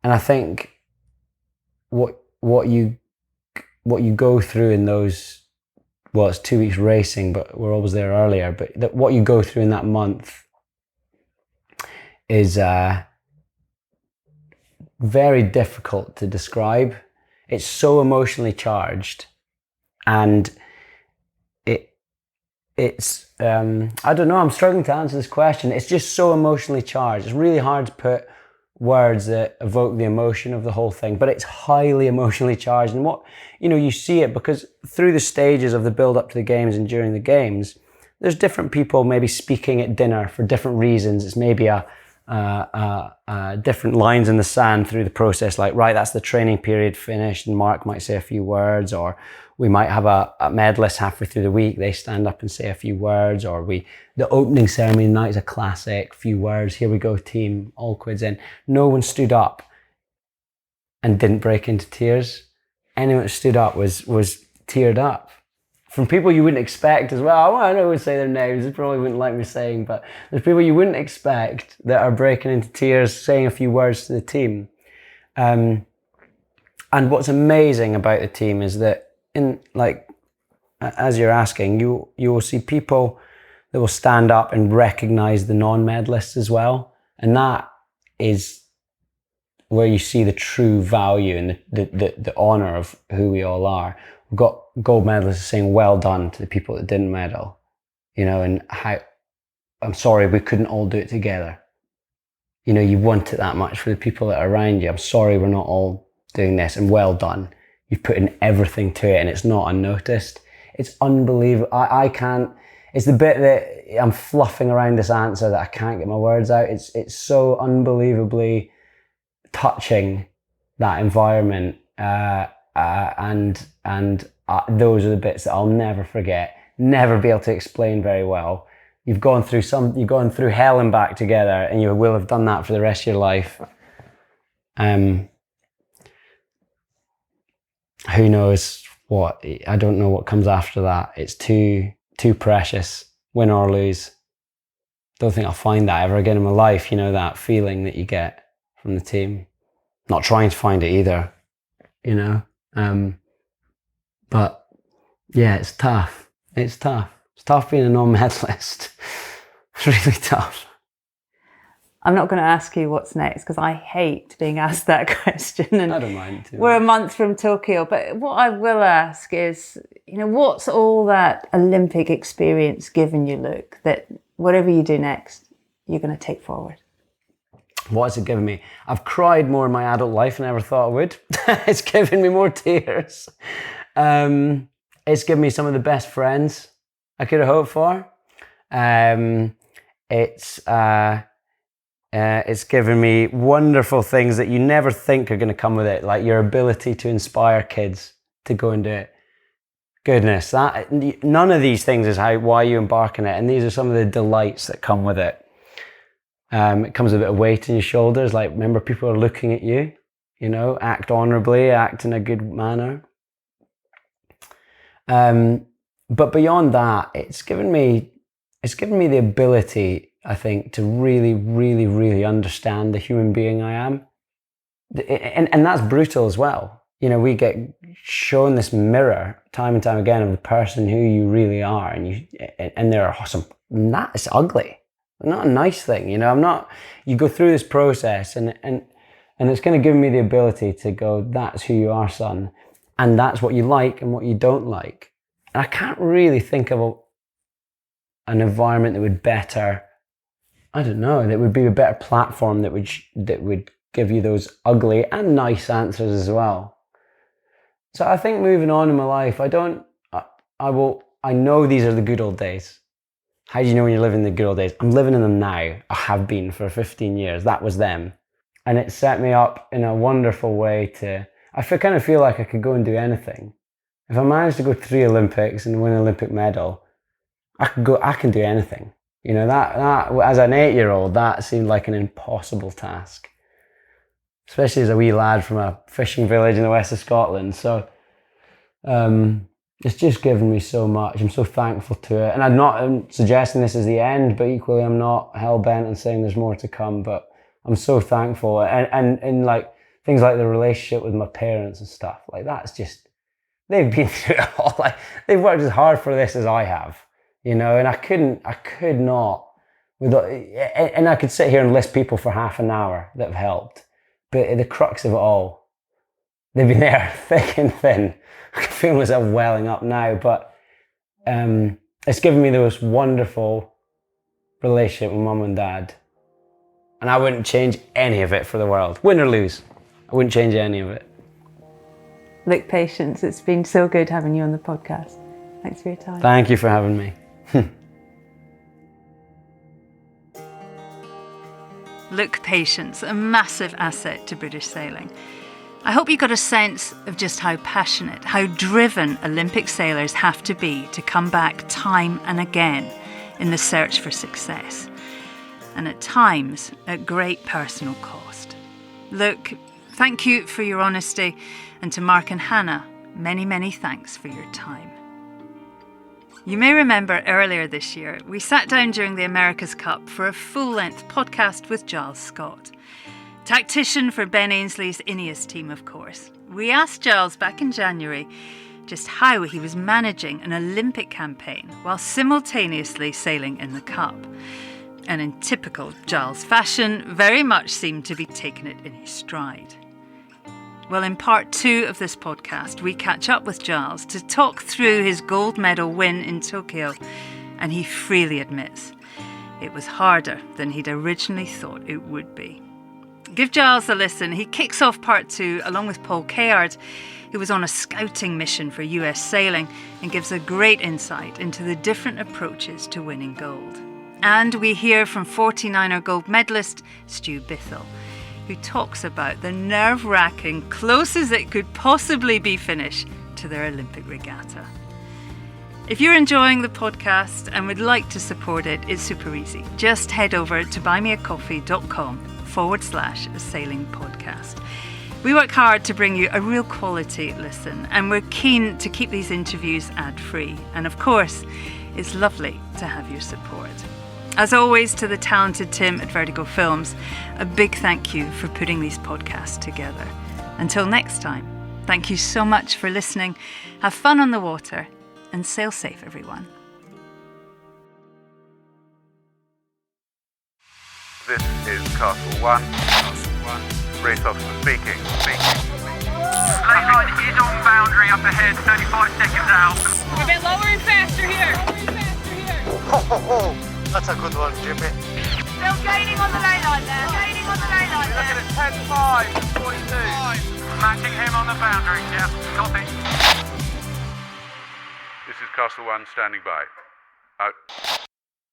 I think what you go through in those, well, it's 2 weeks racing, but we're always there earlier. But what you go through in that month is very difficult to describe. It's so emotionally charged, and it's I don't know, I'm struggling to answer this question. It's just so emotionally charged. It's really hard to put words that evoke the emotion of the whole thing, but it's highly emotionally charged. And you see it because through the stages of the build up to the games and during the games, there's different people maybe speaking at dinner for different reasons. It's maybe different lines in the sand through the process, like, right, that's the training period finished, and Mark might say a few words, or we might have a medalist halfway through the week, they stand up and say a few words, or the opening ceremony night is a classic, few words, here we go team, all quids in. No one stood up and didn't break into tears. Anyone that stood up was teared up. From people you wouldn't expect as well. I don't would say their names, they probably wouldn't like me saying, but there's people you wouldn't expect that are breaking into tears, saying a few words to the team. And what's amazing about the team is that, as you're asking, you will see people that will stand up and recognize the non-medalists as well. And that is where you see the true value and the honor of who we all are. We've got gold medalists saying well done to the people that didn't medal, and how, I'm sorry, we couldn't all do it together. You want it that much for the people that are around you. I'm sorry we're not all doing this, and well done. You've put in everything to it and it's not unnoticed. It's unbelievable. I can't, it's the bit that I'm fluffing around this answer that I can't get my words out. It's so unbelievably touching, that environment. And those are the bits that I'll never forget, never be able to explain very well. You've gone through hell and back together, and you will have done that for the rest of your life. Who knows what, I don't know what comes after that. It's too precious, win or lose. Don't think I'll find that ever again in my life, that feeling that you get from the team. Not trying to find it either, but yeah, it's tough. It's tough being a non-medalist. It's really tough. I'm not going to ask you what's next because I hate being asked that question. And I don't mind too. We're a month from Tokyo, but what I will ask is, what's all that Olympic experience given you, Luke, that whatever you do next, you're going to take forward? What has it given me? I've cried more in my adult life than I ever thought I would. It's given me more tears. It's given me some of the best friends I could have hoped for. It's given me wonderful things that you never think are going to come with it, like your ability to inspire kids to go and do it. Goodness, none of these things is why you embark on it, and these are some of the delights that come with it. It comes with a bit of weight on your shoulders, like remember people are looking at you, act honourably, act in a good manner. But beyond that, it's given me the ability, I think, to really, really, really understand the human being I am. And that's brutal as well. We get shown this mirror time and time again of the person who you really are. And there are it's ugly. Not a nice thing, you go through this process and it's going to give me the ability to go, that's who you are, son. And that's what you like and what you don't like. And I can't really think of an environment that would that would be a better platform that would give you those ugly and nice answers as well. So I think moving on in my life, I know these are the good old days. How do you know when you're living the good old days? I'm living in them now. I have been for 15 years. That was them. And it set me up in a wonderful way I kind of feel like I could go and do anything. If I managed to go 3 Olympics and win an Olympic medal, I can do anything. You know, that as an 8-year-old, that seemed like an impossible task, especially as a wee lad from a fishing village in the west of Scotland. So it's just given me so much. I'm so thankful to it. And I'm not suggesting this is the end, but equally I'm not hell-bent on saying there's more to come. But I'm so thankful. And like things like the relationship with my parents and stuff, like that's just, they've been through it all. Like they've worked as hard for this as I have, you know, and I could not, and I could sit here and list people for half an hour that have helped. But the crux of it all, they've been there thick and thin. I can feel myself welling up now, but it's given me the most wonderful relationship with mum and dad. And I wouldn't change any of it for the world. Win or lose, I wouldn't change any of it. Look, Patience, it's been so good having you on the podcast. Thanks for your time. Thank you for having me. Look, Patience, a massive asset to British sailing. I hope you got a sense of just how passionate, how driven Olympic sailors have to be to come back time and again in the search for success, and at times at great personal cost. Look, thank you for your honesty, and to Mark and Hannah, many, many thanks for your time. You may remember earlier this year, we sat down during the America's Cup for a full-length podcast with Giles Scott, tactician for Ben Ainsley's Ineos team, of course. We asked Giles back in January just how he was managing an Olympic campaign while simultaneously sailing in the Cup. And in typical Giles fashion, very much seemed to be taking it in his stride. Well, in part 2 of this podcast, we catch up with Giles to talk through his gold medal win in Tokyo, and he freely admits it was harder than he'd originally thought it would be. Give Giles a listen. He kicks off part 2 along with Paul Cayard, who was on a scouting mission for US sailing, and gives a great insight into the different approaches to winning gold. And we hear from 49er gold medalist Stu Bithell, who talks about the nerve-wracking, close as it could possibly be finish to their Olympic regatta. If you're enjoying the podcast and would like to support it, it's super easy. Just head over to buymeacoffee.com/sailing podcast. We work hard to bring you a real quality listen, and we're keen to keep these interviews ad-free. And of course, it's lovely to have your support. As always, to the talented Tim at Vertigo Films, a big thank you for putting these podcasts together. Until next time, thank you so much for listening. Have fun on the water and sail safe, everyone. This is Castle 1. Race officer speaking. Leyline is on boundary up ahead, 35 seconds out. We're a bit lower and faster here. That's a good one, Jimmy. Still gaining on the lay line there. Gaining on the lay line Looking there. at 10-5, 42. Matching him on the boundary, yeah, copy. This is Castle 1 standing by. Out.